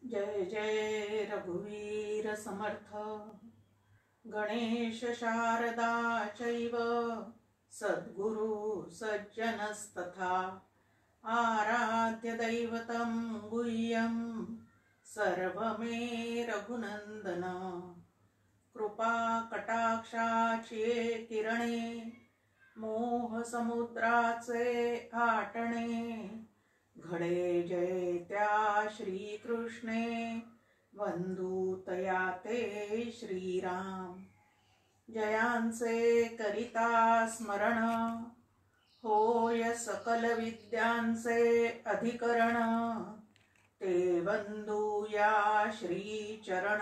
जय जय रघुवीर समर्थ। गणेश शारदा चैव सद्गुरु सज्जनस्तथा। आराध्य दैवतं गुह्यं सर्वमे रघुनंदन। कृपा कटाक्षाची किरणे मोह समुद्राचे आटणे। घडे जय त्या श्रीकृष्णे बंधू तया ते श्रीराम। जयांचे करिता स्मरण होय सकल विद्यांचे अधिकरण। ते बंधू या श्री चरण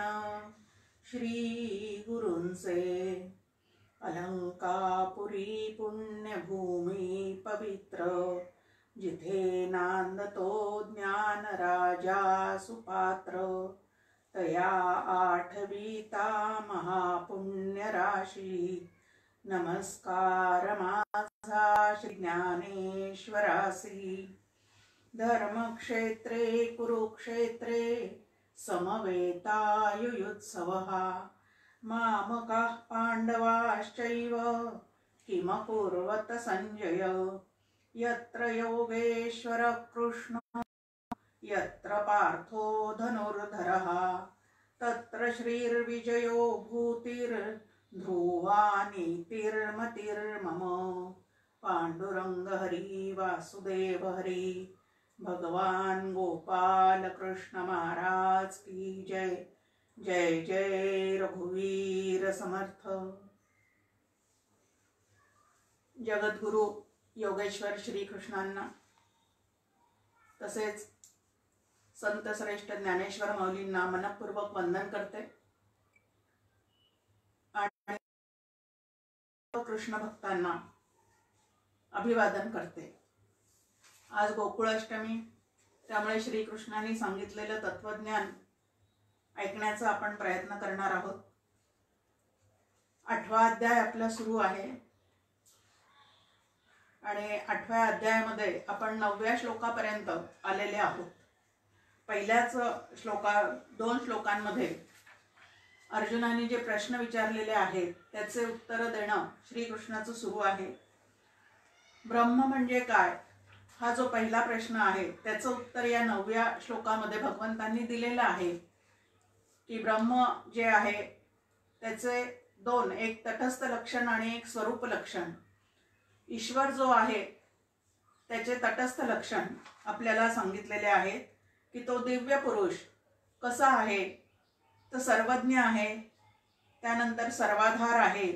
श्री गुरूंचे। अलंकापुरी पुण्यभूमी पवित्र जिथे नांदतो ज्ञान राजा सुपात्र। तया आठवीता महापुण्य राशी। नमस्कार माझा श्री ज्ञानेश्वरासी। धर्मक्षेत्रे कुरुक्षेत्रे समवेतायुयुत्सवः। मामकाः पांडवाश्चैव किमकुर्वत संजय। यत्र योगेश्वर कृष्ण यत्र पार्थो धनुर्धरः। तत्र श्रीर्विजयो भूतिर्ध्रुवा नीतिर्मतिर्मम। पांडुरंग हरि वासुदेव हरि भगवान गोपाल कृष्ण महाराज की जय। जय जय रघुवीर समर्थ। जगद्गुरु योगेश्वर श्रीकृष्णांना तसेच संत श्रेष्ठ ज्ञानेश्वर माऊलींना मनपूर्वक वंदन करते आणि कृष्ण भक्तांना अभिवादन करते। आज गोकुळाष्टमी, त्यामुळे श्रीकृष्णांनी सांगितलेलं तत्वज्ञान ऐकण्याचा आपण प्रयत्न करणार आहोत। 8वा अध्याय आपला सुरू आहे आणि 8व्या अध्यायामध्ये आपण 9व्या श्लोकापर्यंत आलेले आहोत। पहिल्याच 2 श्लोकांमध्ये अर्जुनाने जे प्रश्न विचारलेले आहेत त्याचे उत्तर देणं श्रीकृष्णाचं सुरू आहे। ब्रह्म म्हणजे काय, हा जो पहिला प्रश्न आहे त्याचं उत्तर या 9व्या श्लोकामध्ये भगवंतांनी दिलेलं आहे की ब्रह्म जे आहे त्याचे 2, एक तटस्थ लक्षण आणि एक स्वरूप लक्षण। ईश्वर जो आहे त्याचे तटस्थ लक्षण आपल्याला सांगितलेले आहेत की तो दिव्य पुरुष कसा आहे, तो सर्वज्ञ आहे, त्यानंतर सर्वाधार आहे।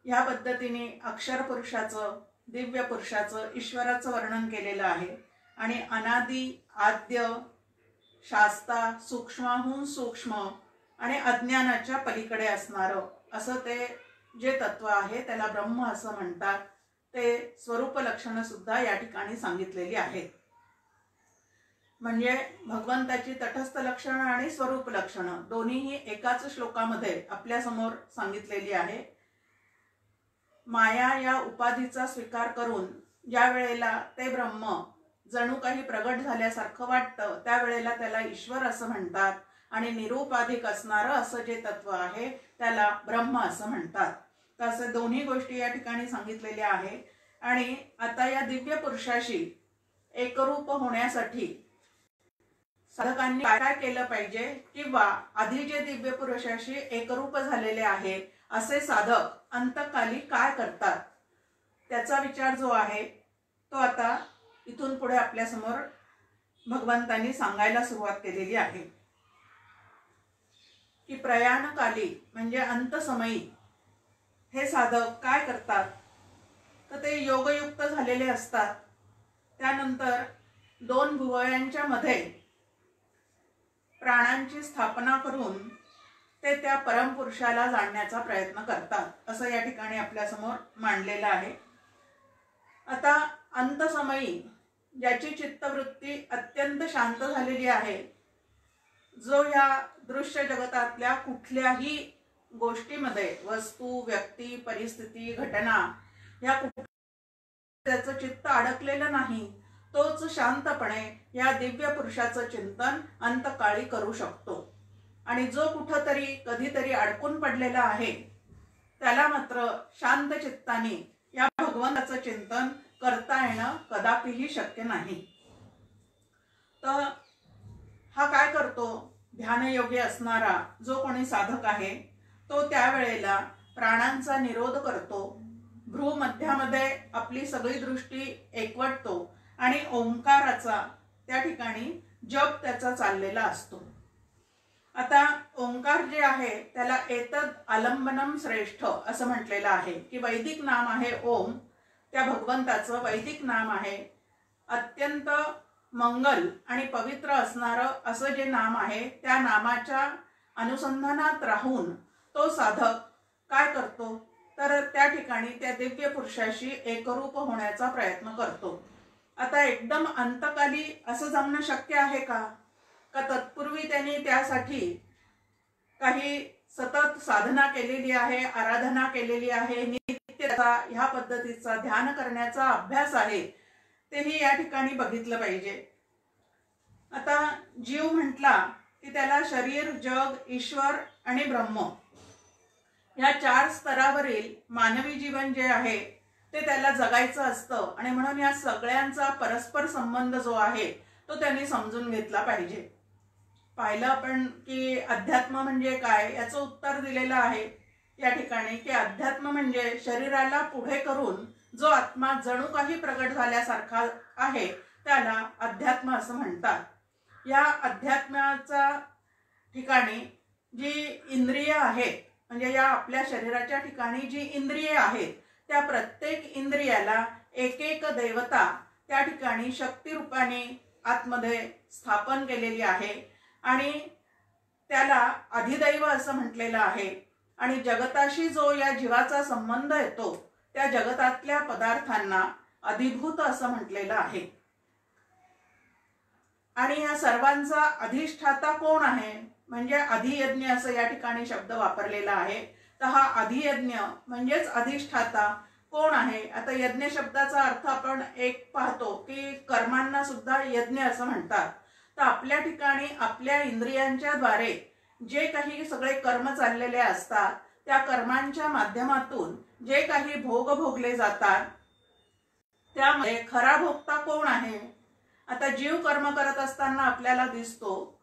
या पद्धतीने अक्षर पुरुषाचं, दिव्य पुरुषाचं, ईश्वराचं वर्णन केलेलं आहे। आणि अनादि, आद्य, शास्ता, सूक्ष्माहून सूक्ष्म आणि अज्ञानाच्या पलीकडे असणारं असं ते जे तत्व आहे त्याला ब्रह्म असं म्हणतात। ते स्वरूप लक्षण सुद्धा या ठिकाणी सांगितलेली आहेत। म्हणजे भगवंताची तटस्थ लक्षण आणि स्वरूप लक्षण दोन्हीही एकाच श्लोकामध्ये आपल्या समोर सांगितलेली आहे। माया या उपाधीचा स्वीकार करून ज्या वेळेला ते ब्रह्म जणू काही प्रगट झाल्यासारखं वाटतं त्यावेळेला त्याला ईश्वर असं म्हणतात आणि निरुपाधिक असणारं असं जे तत्व आहे त्याला ब्रह्म असं म्हणतात। तसे दोन्ही गोष्टी या ठिकाणी सांगितलेल्या आहे। आणि आता या दिव्य पुरुषाशी एकरूप होण्यासाठी साधकांनी काय काय केलं पाहिजे, किंवा आधी जे दिव्य पुरुषाशी एकरूप झालेले आहे असे साधक अंतकाली काय करतात, त्याचा विचार जो आहे तो आता इथून पुढे आपल्या समोर भगवंतांनी सांगायला सुरुवात केलेली आहे की प्रयाणकाली म्हणजे अंतसमयी हे साधक काय करतात, तर ते योगयुक्त झालेले असतात। त्यानंतर 2 भुवयांच्या मध्ये प्राणांची स्थापना करून ते त्या परमपुरुषाला जाणण्याचा प्रयत्न करतात असं या ठिकाणी आपल्या समोर मांडलेलं आहे। आता अंतसमयी ज्याची चित्तवृत्ती अत्यंत शांत झालेली आहे, जो या दृश्य जगतातल्या कुठल्याही गोष्टीमध्ये, वस्तू, व्यक्ती, परिस्थिती, घटना या त्याचं चित्त अडकलेलं नाही, तोच शांतपणे या दिव्य पुरुषाचं चिंतन अंतकाळी करू शकतो. आणि जो कुठंतरी कधीतरी अडकून पडलेला आहे त्याला मात्र शांत चित्ताने या भगवंताचं चिंतन करता येणं कदापिही शक्य नाही. तर हा काय करतो, ध्यानयोगी असणारा जो कोणी साधक आहे तो त्यावेळेला प्राणांचा निरोध करतो, भ्रूमध्यामध्ये आपली सगळी दृष्टी एकवटतो आणि ओंकाराचा त्या ठिकाणी जप त्याचा चाललेला असतो. आता ओंकार जे आहे त्याला एतद आलंबनम श्रेष्ठ असं म्हटलेलं आहे की वैदिक नाम आहे ओम, त्या भगवंताचं वैदिक नाम आहे. अत्यंत मंगल आणि पवित्र असणारं असं जे नाम आहे त्या नामाच्या अनुसंधानात राहून तो साधक काय करतो तर त्या ठिकाणी त्या दिव्य पुरुषाशी एकरूप होण्याचा प्रयत्न करतो. आता एकदम अंतकाली असं जमणं शक्य आहे का तत्पूर्वी त्यांनी त्यासाठी काही सतत साधना केलेली आहे, आराधना केलेली आहे, नित्य ह्या पद्धतीचा ध्यान करण्याचा अभ्यास आहे, तेही या ठिकाणी बघितलं पाहिजे. आता जीव म्हटला की त्याला शरीर, जग, ईश्वर आणि ब्रह्म या 4 स्तरावरील मानवी जीवन जे आहे ते त्याला जगायचं असतं आणि म्हणून या सगळ्यांचा परस्पर संबंध जो आहे तो त्यांनी समजून घेतला पाहिजे. पाहिलं आपण की अध्यात्म म्हणजे काय याचं उत्तर दिलेलं आहे या ठिकाणी की अध्यात्म म्हणजे शरीराला पुढे करून जो आत्मा जणू काही प्रगट झाल्यासारखा आहे त्याला अध्यात्म असं म्हणतात. या अध्यात्माचा ठिकाणी जी इंद्रिय आहेत म्हणजे या आपल्या शरीराच्या ठिकाणी जी इंद्रिये आहेत त्या प्रत्येक इंद्रियाला एक एक देवता त्या ठिकाणी शक्ती रूपाने आतमध्ये स्थापन केलेली आहे आणि त्याला अधिदैव असं म्हटलेलं आहे. आणि जगताशी जो या जीवाचा संबंध येतो त्या जगतातल्या पदार्थांना अधिभूत असं म्हटलेलं आहे. आणि या सर्वांचा अधिष्ठाता कोण आहे म्हणजे अधियज्ञ असं या ठिकाणी शब्द वापरलेला आहे. तर हा अधियज्ञ म्हणजेच अधिष्ठाता कोण आहे. आता यज्ञ शब्दाचा अर्थ आपण एक पाहतो की कर्मांना सुद्धा यज्ञ असं म्हणतात. तर आपल्या ठिकाणी आपल्या इंद्रियांच्या द्वारे जे काही सगळे कर्म चाललेले असतात त्या कर्मांच्या माध्यमातून जे काही भोग भोगले जातात त्यामध्ये खरा भोगता कोण आहे. आता जीव कर्म करत असताना आपल्याला दिसतो.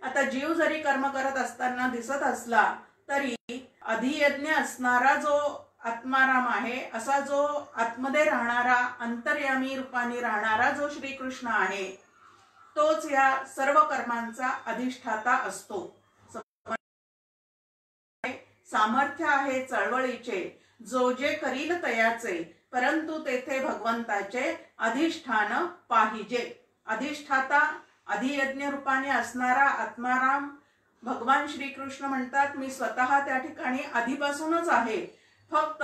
आता जीव जरी कर्म करत असताना दिसत असला तरी अधियज्ञ असणारा जो आत्माराम आहे असा जो आतमध्ये राहणारा अंतर्यामी रूपाने राहणारा जो श्रीकृष्ण आहे तोच या सर्व कर्मांचा अधिष्ठाता असतो. सामर्थ्य आहे चळवळीचे जो जे करील तयाचे परंतु तेथे भगवंताचे अधिष्ठान पाहिजे. अधिष्ठाता अधियज्ञ रूपाने असणारा आत्माराम भगवान श्रीकृष्ण म्हणतात मी स्वतः त्या ठिकाणी आधीपासूनच आहे. फक्त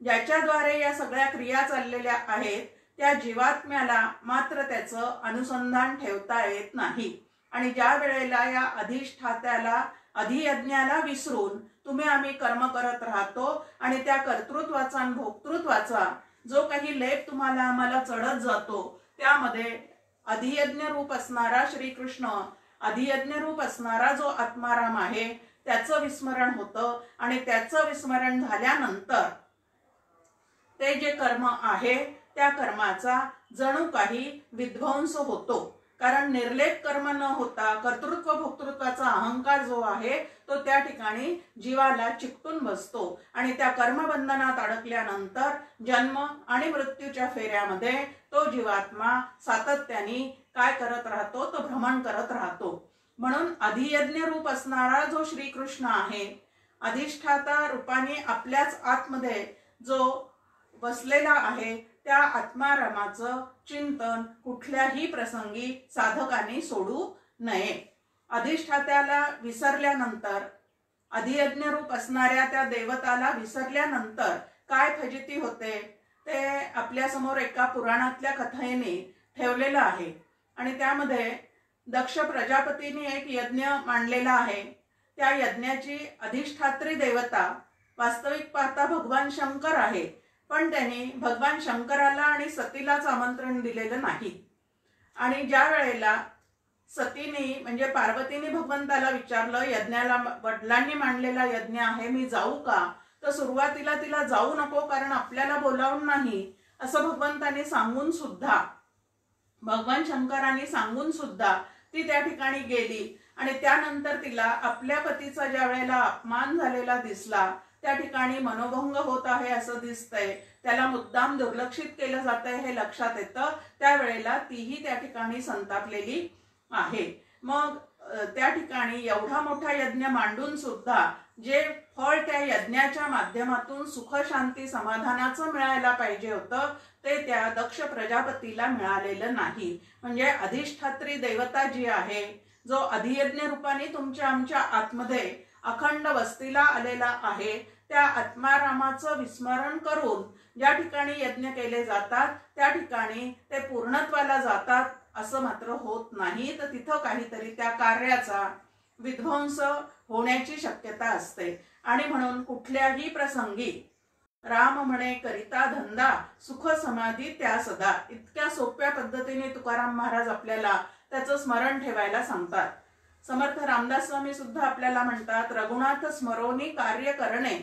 ज्याच्याद्वारे या सगळ्या क्रिया चाललेल्या आहेत त्या जीवात्म्याला मात्र त्याचं अनुसंधान ठेवता येत नाही. आणि ज्या वेळेला या अधिष्ठात्याला अधियज्ञाला विसरून तुम्ही आम्ही कर्म करत राहतो आणि त्या कर्तृत्वाचा आणि भोक्तृत्वाचा जो काही लेप तुम्हाला आम्हाला चढत जातो त्यामध्ये अधियज्ञ रूप असणारा श्रीकृष्ण अधियज्ञ रूप असणारा जो आत्माराम आहे त्याचं विस्मरण होतं आणि त्याचं विस्मरण झाल्यानंतर ते जे कर्म आहे त्या कर्माचा जणू काही विध्वंस होतो. कारण निर्लेप कर्म न होता कर्तृत्व भोक्तृत्वाचा अहंकार जो आहे तो त्या ठिकाणी जीवाला चिकटून बसतो आणि त्या कर्मबंधनात अडकल्यानंतर जन्म आणि मृत्यूच्या फेऱ्यामध्ये तो जीवात्मा सातत्याने काय करत राहतो तो भ्रमण करत राहतो. म्हणून अधियज्ञ रूप असणारा जो श्रीकृष्ण आहे अधिष्ठाता रूपाने आपल्याच आतमध्ये जो बसलेला आहे त्या आत्मारामाचं चिंतन कुठल्याही प्रसंगी साधकाने सोडू नये. अधिष्ठात्याला विसरल्यानंतर अधियज्ञ रूप असणाऱ्या त्या देवताला विसरल्यानंतर काय फजिती होते ते आपल्या समोर एका पुराणातल्या कथेने ठेवलेलं आहे. आणि त्यामध्ये दक्ष प्रजापतीने एक यज्ञ मांडलेला आहे. त्या यज्ञाची अधिष्ठात्री देवता वास्तविक पाहता भगवान शंकर आहे पण त्यांनी भगवान शंकराला आणि सतीलाच आमंत्रण दिलेलं नाही. आणि ज्या वेळेला सतीने म्हणजे पार्वतीने भगवंताला विचारलं, यज्ञाला वडिलांनी मांडलेला यज्ञ आहे, मी जाऊ का? तर सुरुवातीला तिला जाऊ नको कारण आपल्याला बोलावून नाही असं भगवंताने सांगून सुद्धा, भगवान शंकरांनी सांगून सुद्धा ती त्या ठिकाणी गेली. आणि त्यानंतर तिला आपल्या पतीचा ज्या वेळेला अपमान झालेला दिसला, त्या ठिकाणी मनोभंग होत आहे असं दिसतंय, त्याला मुद्दाम दुर्लक्षित केलं जात आहे हे लक्षात येतं, त्यावेळेला तीही त्या ठिकाणी संतापलेली आहे. मग त्या ठिकाणी एवढा मोठा यज्ञ मांडून सुद्धा जे फळ त्या यज्ञाच्या माध्यमातून सुख शांती समाधानाचं मिळायला पाहिजे होतं ते त्या दक्ष प्रजापतीला मिळालेलं नाही. म्हणजे अधिष्ठात्री देवता जी आहे, जो अधियज्ञ रूपाने तुमच्या आमच्या आतमध्ये अखंड वस्तीला आलेला आहे, त्या आत्मारामाचं विस्मरण करून ज्या ठिकाणी यज्ञ केले जातात त्या ठिकाणी ते पूर्णत्वाला जातात असं मात्र होत नाही. तर तिथं काहीतरी त्या कार्याचा विध्वंस होण्याची शक्यता असते. आणि म्हणून कुठल्याही प्रसंगी राम म्हणे करिता धंदा सुख समाधी त्या सदा, इतक्या सोप्या पद्धतीने तुकाराम महाराज आपल्याला त्याचं स्मरण ठेवायला सांगतात. समर्थ रामदास स्वामी सुद्धा आपल्याला म्हणतात, रघुनाथ स्मरोनी कार्य करणे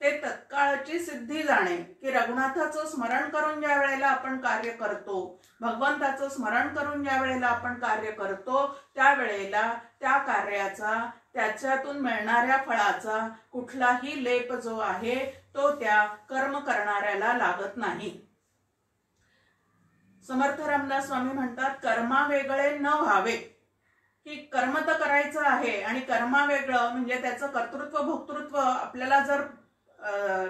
ते तत्काळची सिद्धी जाणे. की रघुनाथाचं स्मरण करून ज्या वेळेला आपण कार्य करतो, भगवंताचं स्मरण करून ज्या वेळेला आपण कार्य करतो, त्यावेळेला त्या कार्याचा त्याच्यातून मिळणाऱ्या फळाचा कुठलाही लेप जो आहे तो त्या कर्म करणाऱ्याला लागत नाही. समर्थ रामदास स्वामी म्हणतात, कर्मा वेगळे न व्हावे. की कर्म तर करायचं आहे आणि कर्मा वेगळं म्हणजे त्याचं कर्तृत्व भोक्तृत्व आपल्याला जर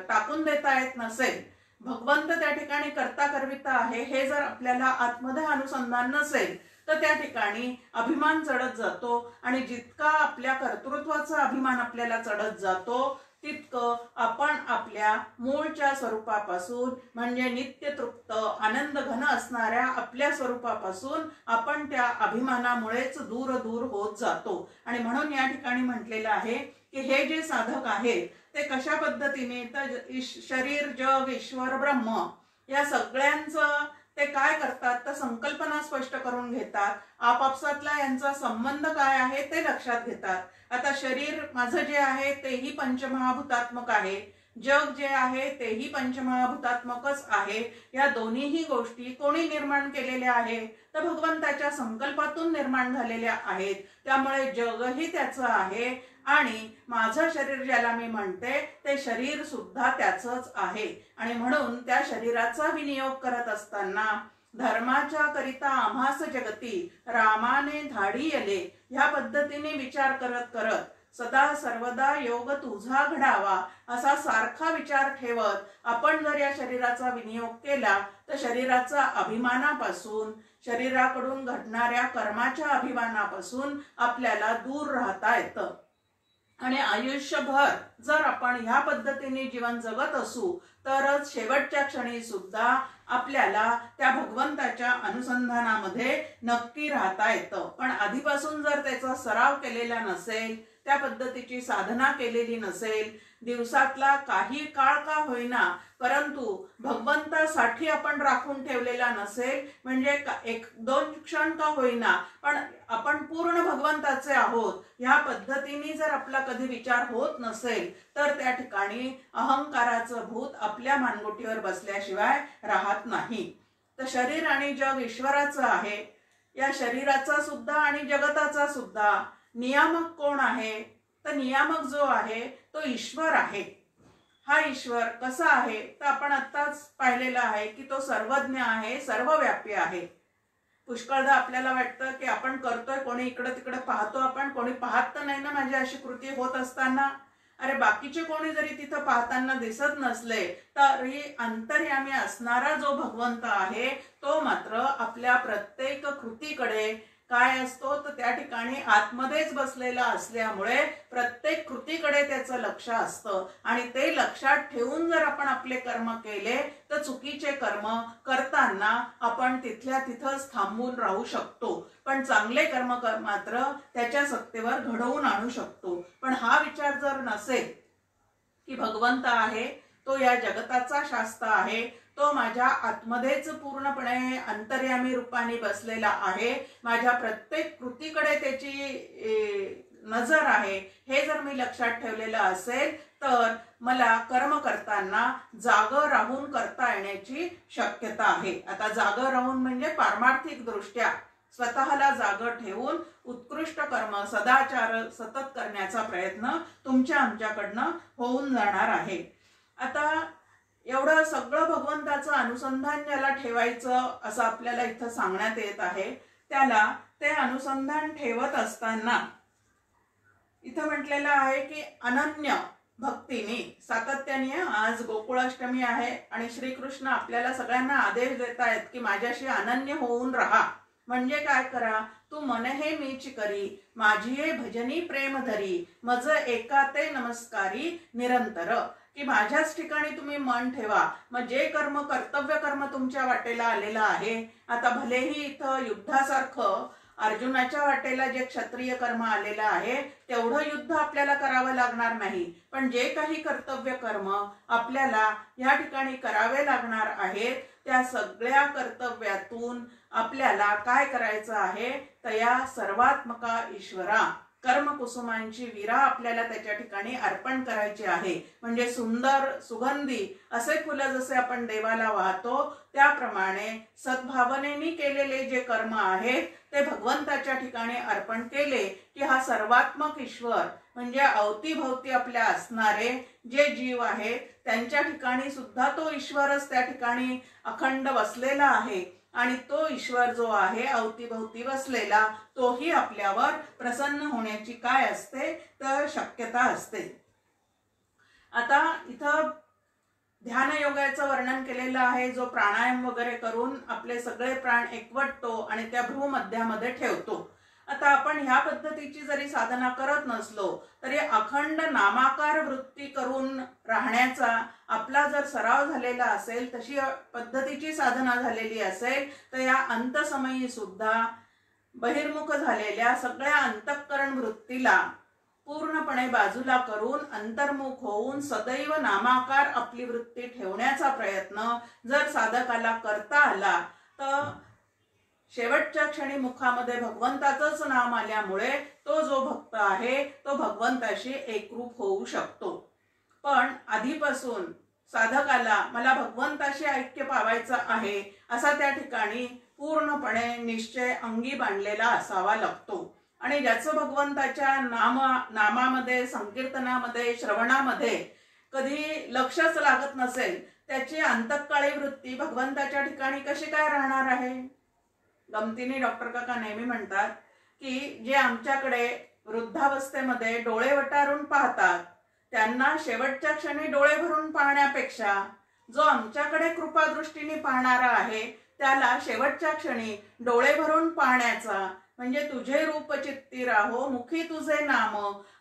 टाकून देता येत नसेल, भगवंत त्या ठिकाणी कर्ता करविता आहे हे जर आपल्याला आतमध्ये अनुसंधान नसेल तर त्या ठिकाणी अभिमान चढत जातो. आणि जितका आपल्या कर्तृत्वाचा अभिमान आपल्याला चढत जातो तितकं आपण आपल्या मूळच्या स्वरूपापासून म्हणजे नित्य तृप्त आनंद घन असणाऱ्या आपल्या स्वरूपापासून आपण त्या अभिमानामुळेच दूर दूर होत जातो. आणि म्हणून या ठिकाणी म्हटलेलं आहे की हे जे साधक आहेत ते कशा पद्धतीने, तर शरीर जग ईश्वर ब्रह्म या सगळ्यांचं ते काय करतात तर संकल्पना स्पष्ट करून घेतात, आपापसातला यांचा संबंध काय आहे ते लक्षात घेतात. आता शरीर माझं जे आहे तेही पंचमहाभूतात्मक आहे, जग जे आहे तेही पंचमहाभूतात्मकच आहे. या दोन्हीही गोष्टी कोणी निर्माण केलेल्या आहे तर भगवंताच्या संकल्पातून निर्माण झालेल्या आहेत. त्यामुळे जगही त्याचं आहे आणि माझं शरीर ज्याला मी म्हणते ते शरीर सुद्धा त्याचंच आहे. आणि म्हणून त्या शरीराचा विनियोग करत असताना धर्माच्या करिता आम्हास जगती रामाने धाडी आले ह्या पद्धतीने विचार करत करत सदा सर्वदा योग तुझा घडावा असा सारखा विचार ठेवत आपण जर या शरीराचा विनियोग केला तर शरीराचा अभिमानापासून, शरीराकडून घडणाऱ्या कर्माच्या अभिमानापासून आपल्याला दूर राहता येतं. आणि आयुष्यभर जर आपण ह्या पद्धतीने जीवन जगत असू तरच शेवटच्या क्षणी सुद्धा आपल्याला त्या भगवंताच्या अनुसंधानामध्ये नक्की राहता येतं. पण आधीपासून जर त्याचा सराव केलेला नसेल, त्या पद्धतीची साधना केलेली नसेल, दिवसातला काही काळ का होईना परंतु भगवंतासाठी आपण राखून ठेवलेला नसेल, म्हणजे एक दोन क्षण का होईना पण आपण पूर्ण भगवंताचे आहोत ह्या पद्धतीने जर आपला कधी विचार होत नसेल तर त्या ठिकाणी अहंकाराचं भूत आपल्या मानगुटीवर बसल्याशिवाय राहत नाही. तर शरीर आणि जग ईश्वराचं आहे. या शरीराचा सुद्धा आणि जगताचा सुद्धा नियामक कोण आहे तर नियामक जो आहे तो ईश्वर आहे. हा ईश्वर कसा आहे तर आपण आत्ताच पाहिलेला आहे की तो सर्वज्ञ आहे, सर्वव्यापी आहे. पुष्कळदा आपल्याला वाटतं की आपण करतोय, कोणी इकडे तिकडे पाहतो, आपण कोणी पाहत तर नाही ना माझी अशी कृती होत असताना. अरे बाकीचे कोणी जरी तिथं पाहताना दिसत नसले तरी अंतर्यामी असणारा जो भगवंत आहे तो मात्र आपल्या प्रत्येक कृतीकडे काय असतो तर त्या ठिकाणी आतमध्येच बसलेला असल्यामुळे प्रत्येक कृतीकडे त्याचं लक्ष असतं. आणि ते लक्षात ठेवून जर आपण आपले कर्म केले तर चुकीचे कर्म करताना आपण तिथल्या तिथंच थांबून राहू शकतो, पण चांगले कर्म मात्र त्याच्या सत्तेवर घडवून आणू शकतो. पण हा विचार जर नसेल की भगवंत आहे तो या जगताचा शास्त्र आहे, तो माझ्या आतमध्येच पूर्णपणे अंतर्यामी रूपाने बसलेला आहे, माझ्या प्रत्येक कृतीकडे त्याची नजर आहे, हे जर मी लक्षात ठेवलेलं असेल तर मला कर्म करताना जागं राहून करता येण्याची शक्यता आहे. आता जागं राहून म्हणजे पारमार्थिक दृष्ट्या स्वतःला जागं ठेवून उत्कृष्ट कर्म सदाचार सतत करण्याचा प्रयत्न तुमच्या आमच्याकडनं होऊन जाणार आहे. आता एवढं सगळं भगवंताचं अनुसंधान ज्याला ठेवायचं असं आपल्याला इथं सांगण्यात येत आहे, त्याला ते अनुसंधान ठेवत असताना इथं म्हटलेलं आहे की अनन्य भक्तीने सातत्याने, आज गोकुळाष्टमी आहे आणि श्रीकृष्ण आपल्याला सगळ्यांना आदेश देत आहेत की माझ्याशी अनन्य होऊन राहा. म्हणजे काय करा, तू मन हे मीच करी, माझी हे भजनी प्रेम धरी, मज एका ते नमस्कारी निरंतर, की माझ्याच ठिकाणी तुम्ही मन ठेवा. मग जे कर्म कर्तव्य कर्म तुमच्या वाटेला आलेलं आहे, आता भलेही इथं युद्धासारखं अर्जुनाच्या वाटेला जे क्षत्रिय कर्म आलेलं आहे तेवढं युद्ध आपल्याला करावं लागणार नाही, पण जे काही कर्तव्य कर्म आपल्याला या ठिकाणी करावे लागणार आहेत त्या सगळ्या कर्तव्यातून आपल्याला काय करायचं आहे, तया सर्वात्मका ईश्वरा कर्मकुसुमांची विरा आपल्याला त्याच्या ठिकाणी अर्पण करायची आहे. म्हणजे सुंदर सुगंधी असे फुलं जसे आपण देवाला वाहतो त्याप्रमाणे सद्भावनेने केलेले जे कर्म आहेत ते भगवंताच्या ठिकाणी अर्पण केले की हा सर्वात्मक ईश्वर म्हणजे अवतीभोवती आपल्या असणारे जे जीव आहेत त्यांच्या ठिकाणी सुद्धा तो ईश्वरच त्या ठिकाणी अखंड बसलेला आहे आणि तो ईश्वर जो आहे अवतीभोवती बसलेला तोही आपल्यावर प्रसन्न होण्याची काय असते तर शक्यता असते. आता इथं ध्यान योगाचं वर्णन केलेलं आहे, जो प्राणायाम वगैरे करून आपले सगळे प्राण एकवटतो आणि त्या भ्रूमध्यामध्ये ठेवतो. आता आपण ह्या पद्धतीची जरी साधना करत नसलो तरी अखंड नामाकार वृत्ती करून राहण्याचा आपला जर सराव झालेला असेल, तशी पद्धतीची साधना झालेली असेल तर या अंतसमयी सुद्धा बहिर्मुख झालेल्या सगळ्या अंतःकरण वृत्तीला पूर्णपणे बाजूला करून अंतर्मुख होऊन सदैव नामाकार आपली वृत्ती ठेवण्याचा प्रयत्न जर साधकाला करता आला तर शेवटच्या क्षणी मुखामध्ये भगवंताचंच नाम आल्यामुळे तो जो भक्त आहे तो भगवंताशी एकरूप होऊ शकतो. पण आधीपासून साधकाला मला भगवंताशी ऐक्य पावायचं आहे असा त्या ठिकाणी पूर्णपणे निश्चय अंगी बांधलेला असावा लागतो. आणि ज्याचं भगवंताच्या नामामध्ये संकीर्तनामध्ये श्रवणामध्ये कधी लक्षच लागत नसेल त्याची अंतःकाळी वृत्ती भगवंताच्या ठिकाणी कशी काय राहणार आहे. गमतीने डॉक्टर काका नेहमी म्हणतात की जे आमच्याकडे वृद्धावस्थेमध्ये डोळे वटारून पाहतात त्यांना शेवटच्या क्षणी डोळे भरून पाहण्यापेक्षा जो आमच्याकडे कृपादृष्टीने पाहणारा आहे त्याला शेवटच्या क्षणी डोळे भरून पाहण्याचा, म्हणजे तुझे रूप चित्ती राहो मुखी तुझे नाम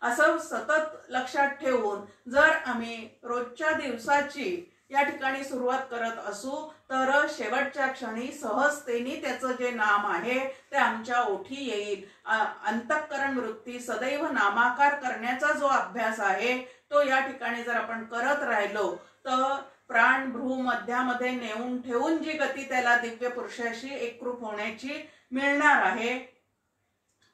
असं सतत लक्षात ठेवून जर आम्ही रोजच्या दिवसाची या ठिकाणी सुरुवात करत असू तर शेवटच्या क्षणी सहजतेने त्याचं जे नाम आहे ते आमच्या ओठी येईल. अंतःकरण वृत्ती सदैव नामाकार करण्याचा जो अभ्यास आहे तो या ठिकाणी जर आपण करत राहिलो तर प्राण भ्रू मध्यामध्ये नेऊन ठेवून जी गती त्याला दिव्य पुरुषाशी एकरूप होण्याची मिळणार आहे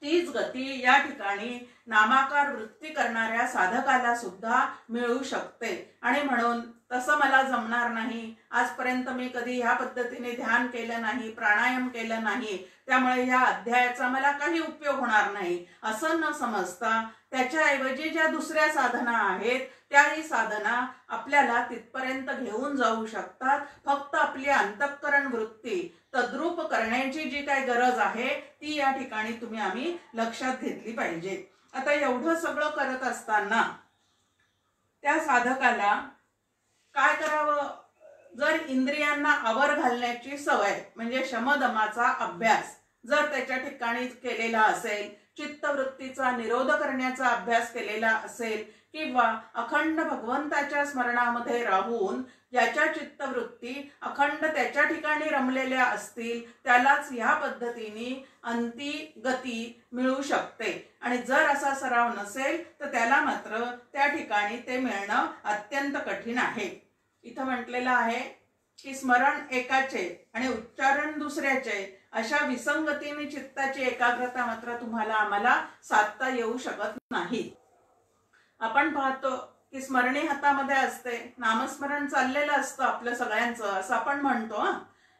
तीच गती या ठिकाणी नामाकार वृत्ती करणाऱ्या साधकाला सुद्धा मिळू शकते. आणि म्हणून तसं मला जमणार नाही, आजपर्यंत मी कधी ह्या पद्धतीने ध्यान केलं नाही, प्राणायाम केलं नाही, त्यामुळे ह्या अध्यायाचा मला काही उपयोग होणार नाही असं न समजता त्याच्याऐवजी ज्या दुसऱ्या साधना आहेत त्याही साधना आपल्याला तिथपर्यंत घेऊन जाऊ शकतात. फक्त आपली अंतःकरण वृत्ती तद्रूप करण्याची जी काय गरज आहे ती या ठिकाणी आम्ही लक्षात घेतली पाहिजे. आता एवढं सगळं करत असताना त्या साधकाला काय करावं, जर इंद्रियांना आवर घालण्याची सवय म्हणजे शमदमाचा अभ्यास जर त्याच्या ठिकाणी केलेला असेल, चित्तवृत्तीचा निरोध करण्याचा अभ्यास केलेला असेल किंवा अखंड भगवंताच्या स्मरणामध्ये राहून ज्याच्या चित्तवृत्ती अखंड त्याच्या ठिकाणी रमलेल्या असतील त्यालाच ह्या पद्धतीने अंती गती मिळू शकते. आणि जर असा सराव नसेल तर त्याला मात्र त्या ठिकाणी ते मिळणं अत्यंत कठीण आहे. इथं म्हटलेलं आहे की स्मरण एकाचे आणि उच्चारण दुसऱ्याचे अशा विसंगतीने चित्ताची एकाग्रता मात्र तुम्हाला आम्हाला साधता येऊ शकत नाही. आपण पाहतो की स्मरणी हातामध्ये असते, नामस्मरण चाललेलं असतं आपलं सगळ्यांचं, असं आपण म्हणतो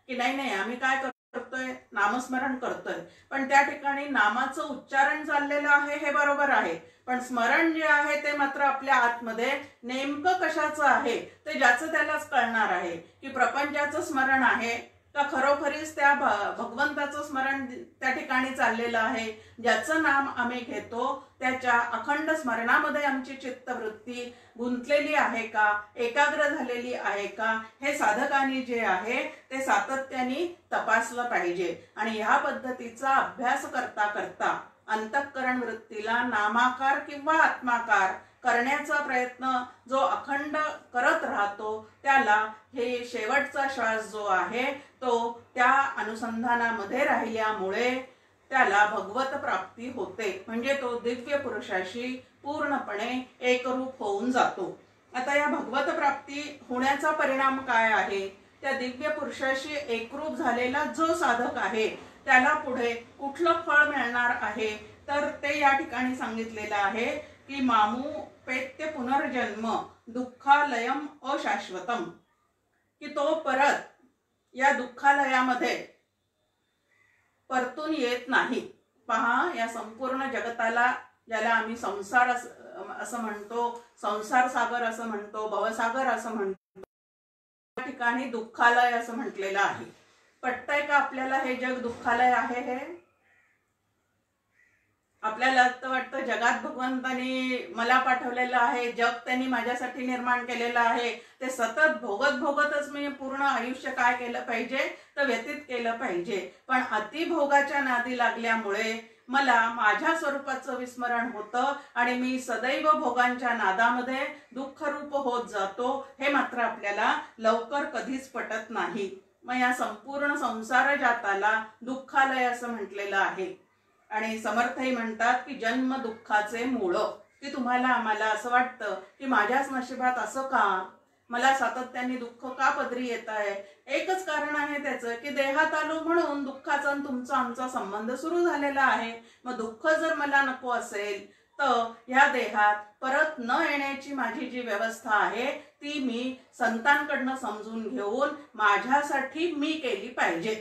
की नाही आम्ही काय करतोय, नामस्मरण करतोय, पण त्या ठिकाणी नामाचं उच्चारण चाललेलं आहे हे बरोबर आहे, पण स्मरण जे आहे ते मात्र आपल्या आतमध्ये नेमकं कशाचं आहे ते ज्याचं त्यालाच कळणार आहे की प्रपंचाचं स्मरण आहे का खरोखरीच त्या भगवंताचं स्मरण त्या ठिकाणी चाललेलं आहे. ज्याचं नाम आम्ही घेतो त्याच्या अखंड स्मरणामध्ये आमची चित्तवृत्ती गुंतलेली आहे का, एकाग्र झालेली आहे का, हे साधकांनी जे आहे ते सातत्याने तपासलं पाहिजे. आणि ह्या पद्धतीचा अभ्यास करता करता अंतःकरण वृत्तीला नामाकार किंवा आत्माकार करण्याचा प्रयत्न जो अखंड करत राहतो त्याला हे शेवटचा श्वास जो आहे तो त्या अनुसंधानामध्ये राहिल्यामुळे त्याला भगवत प्राप्ती होते, म्हणजे तो दिव्य पुरुषाशी पूर्णपणे एकरूप होऊन जातो. आता या भगवत प्राप्ती होण्याचा परिणाम काय आहे, त्या दिव्य पुरुषाशी एकरूप झालेला जो साधक आहे त्याला पुढे कुठलं फळ मिळणार आहे, तर ते या ठिकाणी सांगितलेलं आहे की मामू पेत्य पुनर्जन्म दुःखालयम अशाश्वतम, की तो परत या दुःखालयामध्ये परतून येत नाही. पहा, या संपूर्ण जगताला ज्याला आम्ही संसार असं म्हणतो, संसार सागर असं म्हणतो, भवसागर असं म्हणतो, त्या ठिकाणी दुःखालय असं म्हटलेलं आहे. पटतंय का आपल्याला हे जग दुःखालय आहे? हे आपल्याला तर वाटतं जगात भगवंतानी मला पाठवलेलं आहे, जग त्यांनी माझ्यासाठी निर्माण केलेलं आहे, ते सतत भोगतच मी पूर्ण आयुष्य काय केलं पाहिजे तर व्यतीत केलं पाहिजे. पण अतिभोगाच्या नादी लागल्यामुळे मला माझ्या स्वरूपाचं विस्मरण होतं आणि मी सदैव भोगांच्या नादामध्ये दुःखरूप होत जातो. हे मात्र आपल्याला लवकर कधीच पटत नाही. मग या संपूर्ण संसार जाताला दुःखालय असं म्हटलेलं आहे. आणि समर्थही म्हणतात की जन्म दुःखाचे मूळ, की तुम्हाला आम्हाला असं वाटतं की माझ्याच नशिबात असं का, मला सातत्याने दुःख का पदरी येत आहे. एकच कारण आहे त्याचं की देहात आलो म्हणून दुःखाचा तुमचा आमचा संबंध सुरू झालेला आहे. मग दुःख जर मला नको असेल तर ह्या देहात परत न येण्याची माझी जी व्यवस्था आहे ती मी संतांकडनं समजून घेऊन माझ्यासाठी मी केली पाहिजे.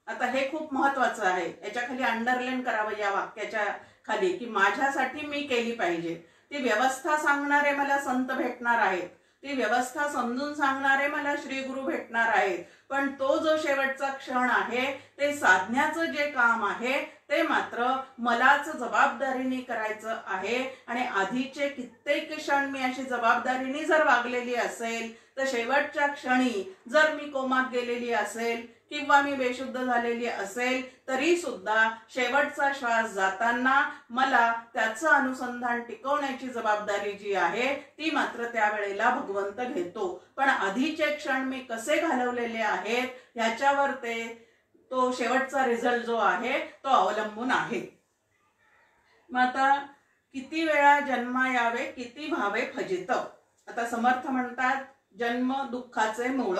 आता हे खूप महत्वाचं आहे, याच्या खाली अंडरलाईन करावं या वाक्याच्या खाली, की माझ्यासाठी मी केली पाहिजे. ती व्यवस्था सांगणारे मला संत भेटणार आहेत, ती व्यवस्था समजून सांगणारे मला श्री गुरु भेटणार आहेत, पण तो जो शेवटचा क्षण आहे ते साधण्याचं जे काम आहे ते मात्र मलाच जबाबदारीने करायचं आहे. आणि आधीचे कित्येक क्षण मी अशी जबाबदारीने जर वागलेली असेल तर शेवटच्या क्षणी जर मी कोमात गेलेली असेल किंवा मी बेशुद्ध झालेली असेल तरी सुद्धा शेवटचा श्वास जाताना मला त्याचं अनुसंधान टिकवण्याची जबाबदारी जी आहे ती मात्र त्यावेळेला भगवंत घेतो. पण आधीचे क्षण मी कसे घालवलेले आहेत ह्याच्यावर तो शेवटचा रिझल्ट जो आहे तो अवलंबून आहे. मग आता किती वेळा जन्मा यावे किती भावे फजित. आता समर्थ म्हणतात जन्म दुःखाचे मूळ.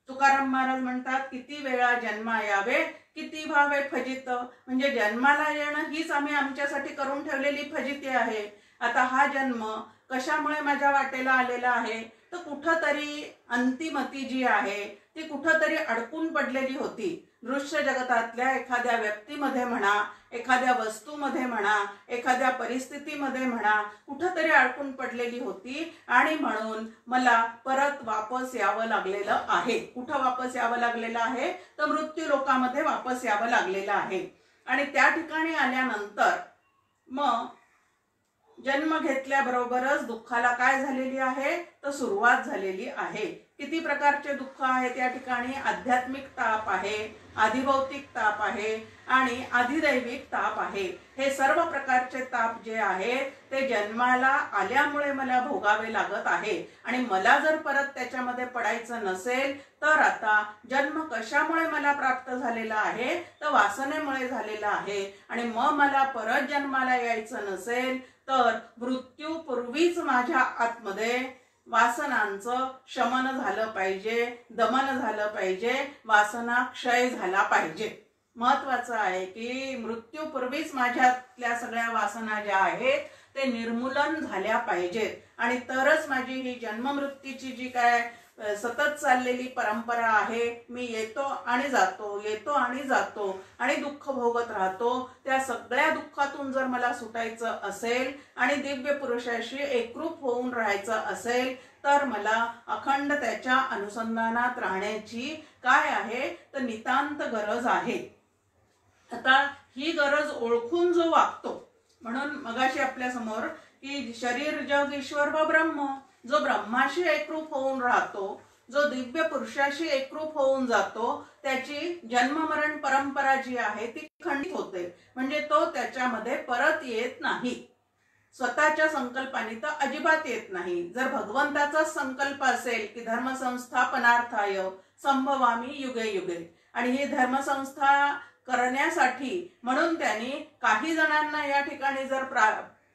तुकाराम महाराज म्हणतात किती वेळा जन्मा यावे किती भावे फजित, म्हणजे जन्माला येणं हीच आम्ही आमच्यासाठी करून ठेवलेली फजिती आहे. आता हा जन्म कशामुळे माझ्या वाटेला आलेला आहे तर कुठंतरी अंतिमती जी आहे ती कुठंतरी अडकून पडलेली होती. दृश्य जगतातल्या एखाद्या व्यक्तीमध्ये म्हणा, एखाद्या वस्तूमध्ये म्हणा, एखाद्या परिस्थितीमध्ये म्हणा, कुठंतरी अडकून पडलेली होती आणि म्हणून मला परत वापस यावं लागलेलं आहे. कुठं वापस यावं लागलेलं आहे तर मृत्यू लोकामध्ये वापस यावं लागलेलं आहे. आणि त्या ठिकाणी आल्यानंतर मग जन्म घेतल्याबरोबरच दुःखाला काय झालेली आहे तर सुरुवात झालेली आहे. किती प्रकारचे दुःख आहेत या ठिकाणी. आध्यात्मिक ताप आहे, आधिभौतिक ताप आहे आणि आधिदैविक ताप आहे. हे सर्व प्रकारचे ताप जे आहेत ते जन्माला आल्यामुळे मला भोगावे लागत आहे. आणि मला जर परत त्याच्यामध्ये पडायचं नसेल तर आता जन्म कशामुळे मला प्राप्त झालेला आहे तर वासनेमुळे झालेला आहे. आणि मग मला परत जन्माला यायचं नसेल तर मृत्यूपूर्वीच माझ्या आतमध्ये वासनांचं शमन झालं पाहिजे, दमन झालं पाहिजे, वासना क्षय झाला पाहिजे. महत्वाचं आहे की मृत्यूपूर्वीच माझ्यातल्या सगळ्या वासना ज्या आहेत ते निर्मूलन झाल्या पाहिजेत आणि तरच माझी ही जन्ममृत्यूची जी काय सतत चाललेली परंपरा आहे, मी येतो आणि जातो, येतो आणि जातो आणि दुःख भोगत राहतो, त्या सगळ्या दुःखातून जर मला सुटायचं असेल आणि दिव्य पुरुषाशी एकरूप होऊन राहायचं असेल तर मला अखंड त्याच्या अनुसंधानात राहण्याची काय आहे तर नितांत गरज आहे. आता ही गरज ओळखून जो वागतो, म्हणून मगाशी आपल्या समोर की शरीर जग ईश्वर व ब्रह्म, जो ब्रह्माशी एकरूप होऊन राहतो, जो दिव्य पुरुषाशी एकरूप होऊन जातो, त्याची जन्ममरण परंपरा जी आहे ती खंडित होते. म्हणजे तो त्याच्यामध्ये परत येत नाही. स्वतःच्या संकल्पाने तर अजिबात येत नाही. जर भगवंताचा संकल्प असेल की धर्मसंस्थापनार्थाय संभवामी युगे युगे, आणि ही धर्मसंस्था करण्यासाठी म्हणून त्यांनी काही जणांना या ठिकाणी जर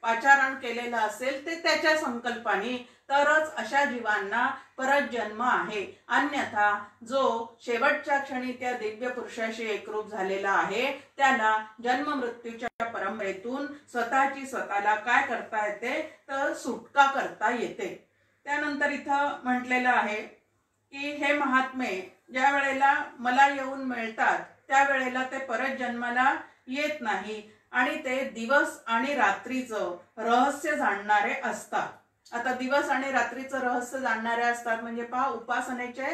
पाचारण केलेलं असेल ते त्याच्या संकल्पाने, तरच अशा जीवांना परत जन्म आहे. अन्यथा जो शेवटच्या क्षणी त्या दिव्य पुरुषाशी एकरूप झालेला आहे त्याला जन्म मृत्यूच्या परंपरेतून स्वतःला काय करता येते तर सुटका करता येते. त्यानंतर इथं म्हटलेलं आहे की हे महात्मे ज्या वेळेला मला येऊन मिळतात त्यावेळेला ते परत जन्माला येत नाही आणि ते दिवस आणि रात्रीचं रहस्य जाणणारे असतात. आता दिवस आणि रात्रीचं रहस्य जाणणारे असतात म्हणजे पहा, उपासनेचे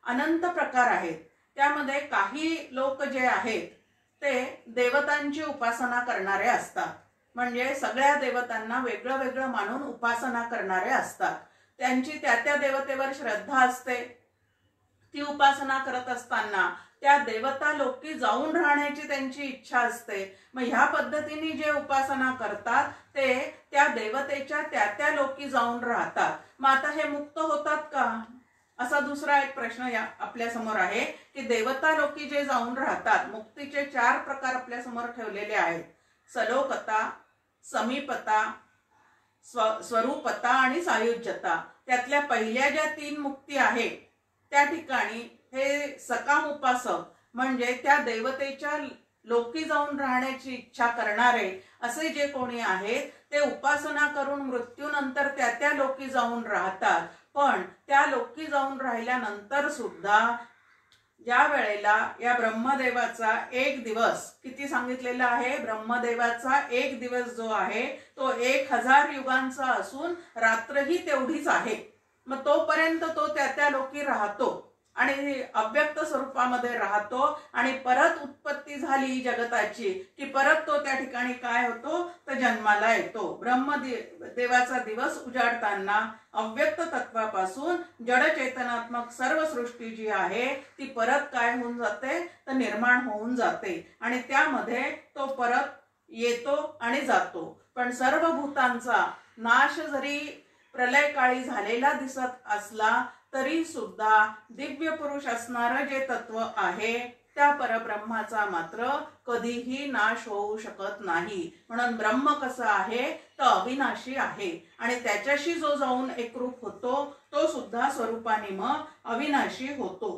अनंत प्रकार आहेत. त्यामध्ये काही लोक जे आहेत ते देवतांची उपासना करणारे असतात, म्हणजे सगळ्या देवतांना वेगळं वेगळं मानून उपासना करणारे असतात. त्यांची त्या त्या देवतेवर श्रद्धा असते. ती उपासना करत असताना त्या देवता लोकी जाऊन राहण्याची त्यांची इच्छा असते. मग ह्या पद्धतीने जे उपासना करतात ते त्या देवतेच्या त्या त्या लोकी जाऊन राहतात. मग आता हे मुक्त होतात का, असा दुसरा एक प्रश्न या आपल्या समोर आहे की देवता लोकी जे जाऊन राहतात, मुक्तीचे 4 प्रकार आपल्या समोर ठेवलेले आहेत. सलोकता, समीपता, स्वरूपता आणि सायुज्यता. त्यातल्या पहिल्या ज्या 3 मुक्ती आहे त्या ठिकाणी हे सकाम उपासक म्हणजे त्या देवतेच्या लोकी जाऊन राहण्याची इच्छा करणारे असे जे कोणी आहेत ते उपासना करून मृत्यूनंतर त्या त्या लोकी जाऊन राहतात. पण त्या लोकी जाऊन राहिल्यानंतर सुद्धा ज्या वेळेला या ब्रह्मदेवाचा 1 दिवस किती सांगितलेला आहे, ब्रह्मदेवाचा 1 दिवस जो आहे तो 1000 युगांचा असून रात्रही तेवढीच आहे. मग तोपर्यंत तो त्या त्या लोकी राहतो आणि अव्यक्त स्वरूपामध्ये राहतो आणि परत उत्पत्ती झाली जगताची की परत तो त्या ठिकाणी काय होतो तर जन्माला येतो. ब्रह्मदेवाचा दिवस उजाडताना अव्यक्त तत्वापासून जड चेतनात्मक सर्व सृष्टी जी आहे ती परत काय होऊन जाते तर निर्माण होऊन जाते आणि त्यामध्ये तो परत येतो आणि जातो. पण सर्व भूतांचा नाश जरी प्रलय काळी झालेला दिसत असला तरी सुद्धा दिव्य पुरुष असणारं जे तत्व आहे त्या परब्रह्माचा मात्र कधीही नाश होऊ शकत नाही. म्हणून ब्रह्म कसं आहे तर अविनाशी आहे आणि त्याच्याशी जो जाऊन एकरूप होतो तो सुद्धा स्वरूपाने मग अविनाशी होतो.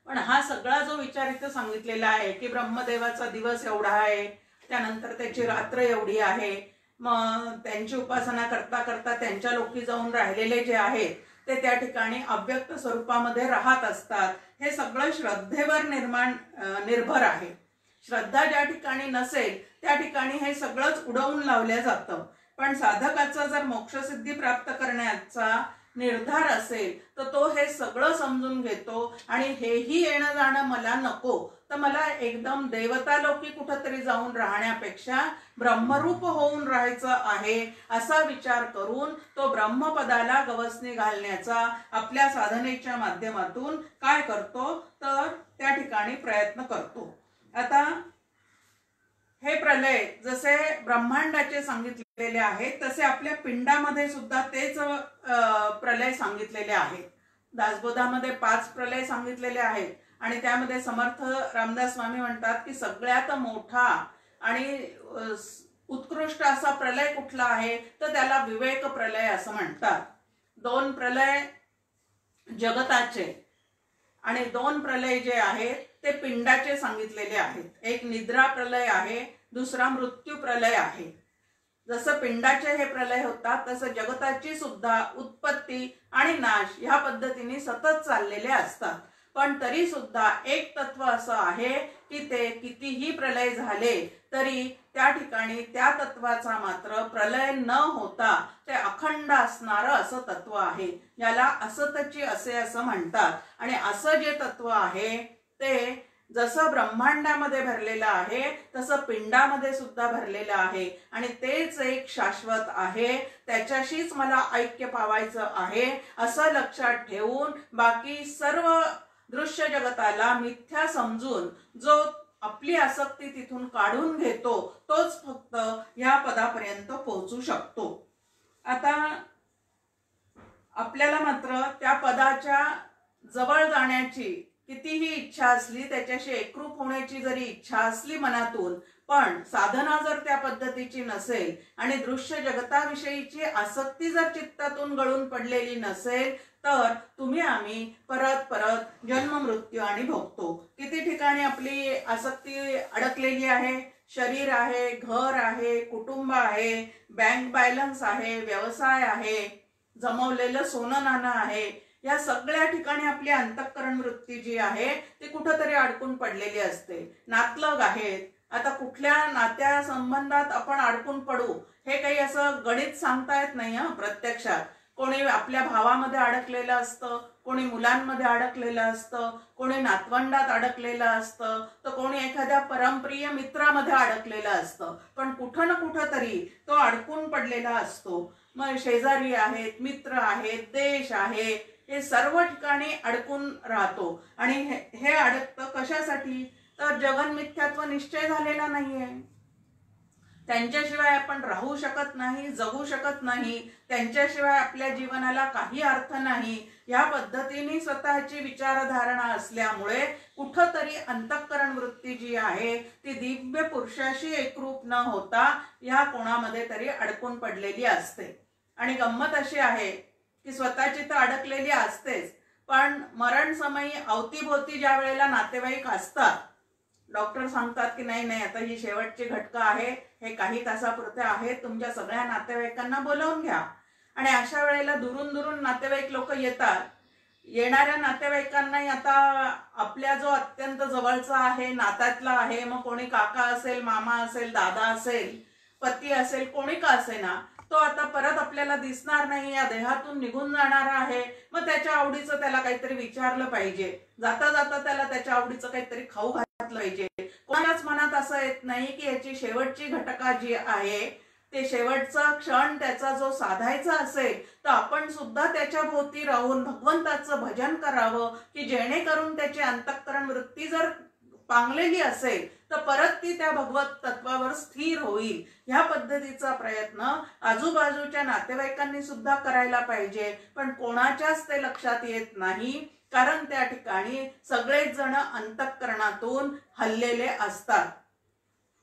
पण हा सगळा जो विचार इथं सांगितलेला आहे की ब्रह्मदेवाचा दिवस एवढा आहे, त्यानंतर त्याची रात्र एवढी आहे, मग त्यांची उपासना करता करता त्यांच्या लोकी जाऊन राहिलेले जे आहेत ते त्या ठिकाणी अव्यक्त स्वरूपामध्ये राहत असतात, हे सगळं श्रद्धेवर निर्भर आहे. श्रद्धा ज्या ठिकाणी नसेल त्या ठिकाणी हे सगळंच उडवून लावलं जातं. पण साधकाचा जर मोक्षसिद्धी प्राप्त करण्याचा निर्धार असेल तर तो हे सगळं समजून घेतो आणि हेही येणं जाणं मला नको, तर मला एकदम देवता लोकी कुठंतरी जाऊन राहण्यापेक्षा ब्रह्मरूप होऊन राहायचं आहे असा विचार करून तो ब्रह्मपदाला गवसणी घालण्याचा आपल्या साधनेच्या माध्यमातून काय करतो तर त्या ठिकाणी प्रयत्न करतो. आता हे प्रलय जसे ब्रह्मांडाचे सांगितलेले आहेत तसे आपल्या पिंडामध्ये सुद्धा तेच प्रलय सांगितलेले आहेत. दासबोधामध्ये 5 प्रलय सांगितलेले आहेत आणि त्यामध्ये समर्थ रामदास स्वामी म्हणतात की सगळ्यात मोठा आणि उत्कृष्ट असा प्रलय कुठला आहे तर त्याला विवेक प्रलय असं म्हणतात. दोन प्रलय जगताचे आणि दोन प्रलय जे आहेत ते पिंडाचे सांगितलेले आहेत. एक निद्रा प्रलय आहे, दुसरा मृत्यू प्रलय आहे. जसं पिंडाचे हे प्रलय होतात तसं जगताची सुद्धा उत्पत्ती आणि नाश ह्या पद्धतीने सतत चाललेले असतात. पण तरी सुद्धा एक तत्व असं आहे की ते कितीही प्रलय झाले तरी त्या ठिकाणी त्या तत्वाचा मात्र प्रलय न होता ते अखंड असणारं असं तत्व आहे. याला असतची असे असं म्हणतात. आणि असं जे तत्व आहे ते जसं ब्रह्मांडामध्ये भरलेलं आहे तसं पिंडामध्ये सुद्धा भरलेलं आहे आणि तेच एक शाश्वत आहे. त्याच्याशीच मला ऐक्य पावायचं आहे असं लक्षात ठेवून बाकी सर्व दृश्य जगताला मिथ्या समजून जो आपली आसक्ती तिथून काढून घेतो तोच फक्त या पदापर्यंत पोहोचू शकतो. आता आपल्याला मात्र त्या पदाच्या जवळ जाण्याची कितीही इच्छा असली, त्याच्याशी एकरूप होण्याची जरी इच्छा असली मनातून, पण साधना जर त्या पद्धतीची नसेल आणि दृश्य जगताविषयीची आसक्ती जर चित्तातून गळून पडलेली नसेल तर तुम्ही आम्ही परत परत जन्म मृत्यू आणि भोगतो. किती ठिकाणी आपली आसक्ती अडकलेली आहे. शरीर आहे, घर आहे, कुटुंब आहे, बँक बॅलन्स आहे, व्यवसाय आहे, जमवलेलं सोनं नाणं आहे. या सगळ्या ठिकाणी आपली अंतःकरण वृत्ती जी आहे ती कुठंतरी अडकून पडलेली असते. नातलग आहेत, आता कुठल्या नात्या संबंधात आपण अडकून पडू हे काही असं गणित सांगता येत नाही. प्रत्यक्षात कोणी आपल्या भावामध्ये अडकलेलं असतं, कोणी मुलांमध्ये अडकलेलं असतं, कोणी नातवंडात अडकलेलं असतं, तर कोणी एखाद्या परमप्रिय मित्रामध्ये अडकलेलं असतं. पण कुठं ना कुठं तरी तो अडकून पडलेला असतो. मग शेजारी आहेत, मित्र आहेत, देश आहे, हे सर्व ठिकाणी अडकून राहतो. आणि हे अडकतं कशासाठी? तर जगन्मिथ्यात्व निश्चय झालेला नाहीये. त्यांच्याशिवाय आपण राहू शकत नाही, जगू शकत नाही, त्यांच्याशिवाय आपल्या जीवनाला काही अर्थ नाही. या पद्धतीने स्वतःची विचारधारणा असल्यामुळे कुठंतरी अंतःकरण वृत्ती जी आहे ती दिव्य पुरुषाशी एकरूप न होता या कोणामध्ये तरी अडकून पडलेली असते. आणि गंमत अशी आहे की स्वतःची तर अडकलेली असतेच, पण मरण समयी अवतीभोवती ज्या वेळेला नातेवाईक असतात, डॉक्टर सांगतात की नाही नाही आता ही शेवटची घटका आहे, हे काही तासापुरते आहे, तुमच्या सगळ्या नातेवाईकांना बोलावून घ्या. आणि अशा वेळेला दुरून दुरून नातेवाईक लोक येतात. येणाऱ्या नातेवाईकांनाही आता आपल्या जो अत्यंत जवळचा आहे, नात्यातला आहे, मग कोणी काका असेल, मामा असेल, दादा असेल, पती असेल, कोणी का असेना, तो आता परत आपल्याला दिसणार नाही, या देहातून निघून जाणार आहे. मग त्याच्या आवडीचं त्याला काहीतरी विचारलं पाहिजे, जाता जाता त्याला त्याच्या आवडीचं काहीतरी खाऊ घातलं पाहिजे. कोणाच्याच मनात असं येत नाही की याची शेवटची घटका जी आहे ते शेवटचा क्षण त्याचा जो साधायचा असेल तर आपण सुद्धा त्याच्या भोवती राहून भगवंताचं भजन करावं की जेणेकरून त्याची अंतःकरण वृत्ती जर पांगलेली असेल तर परत ती त्या भगवत तत्वावर स्थिर होईल. ह्या पद्धतीचा प्रयत्न आजूबाजूच्या नातेवाईकांनी सुद्धा करायला पाहिजे. पण कोणाच्याच ते लक्षात येत नाही, कारण त्या ठिकाणी सगळेच जण अंतःकरणातून हल्लेले असतात.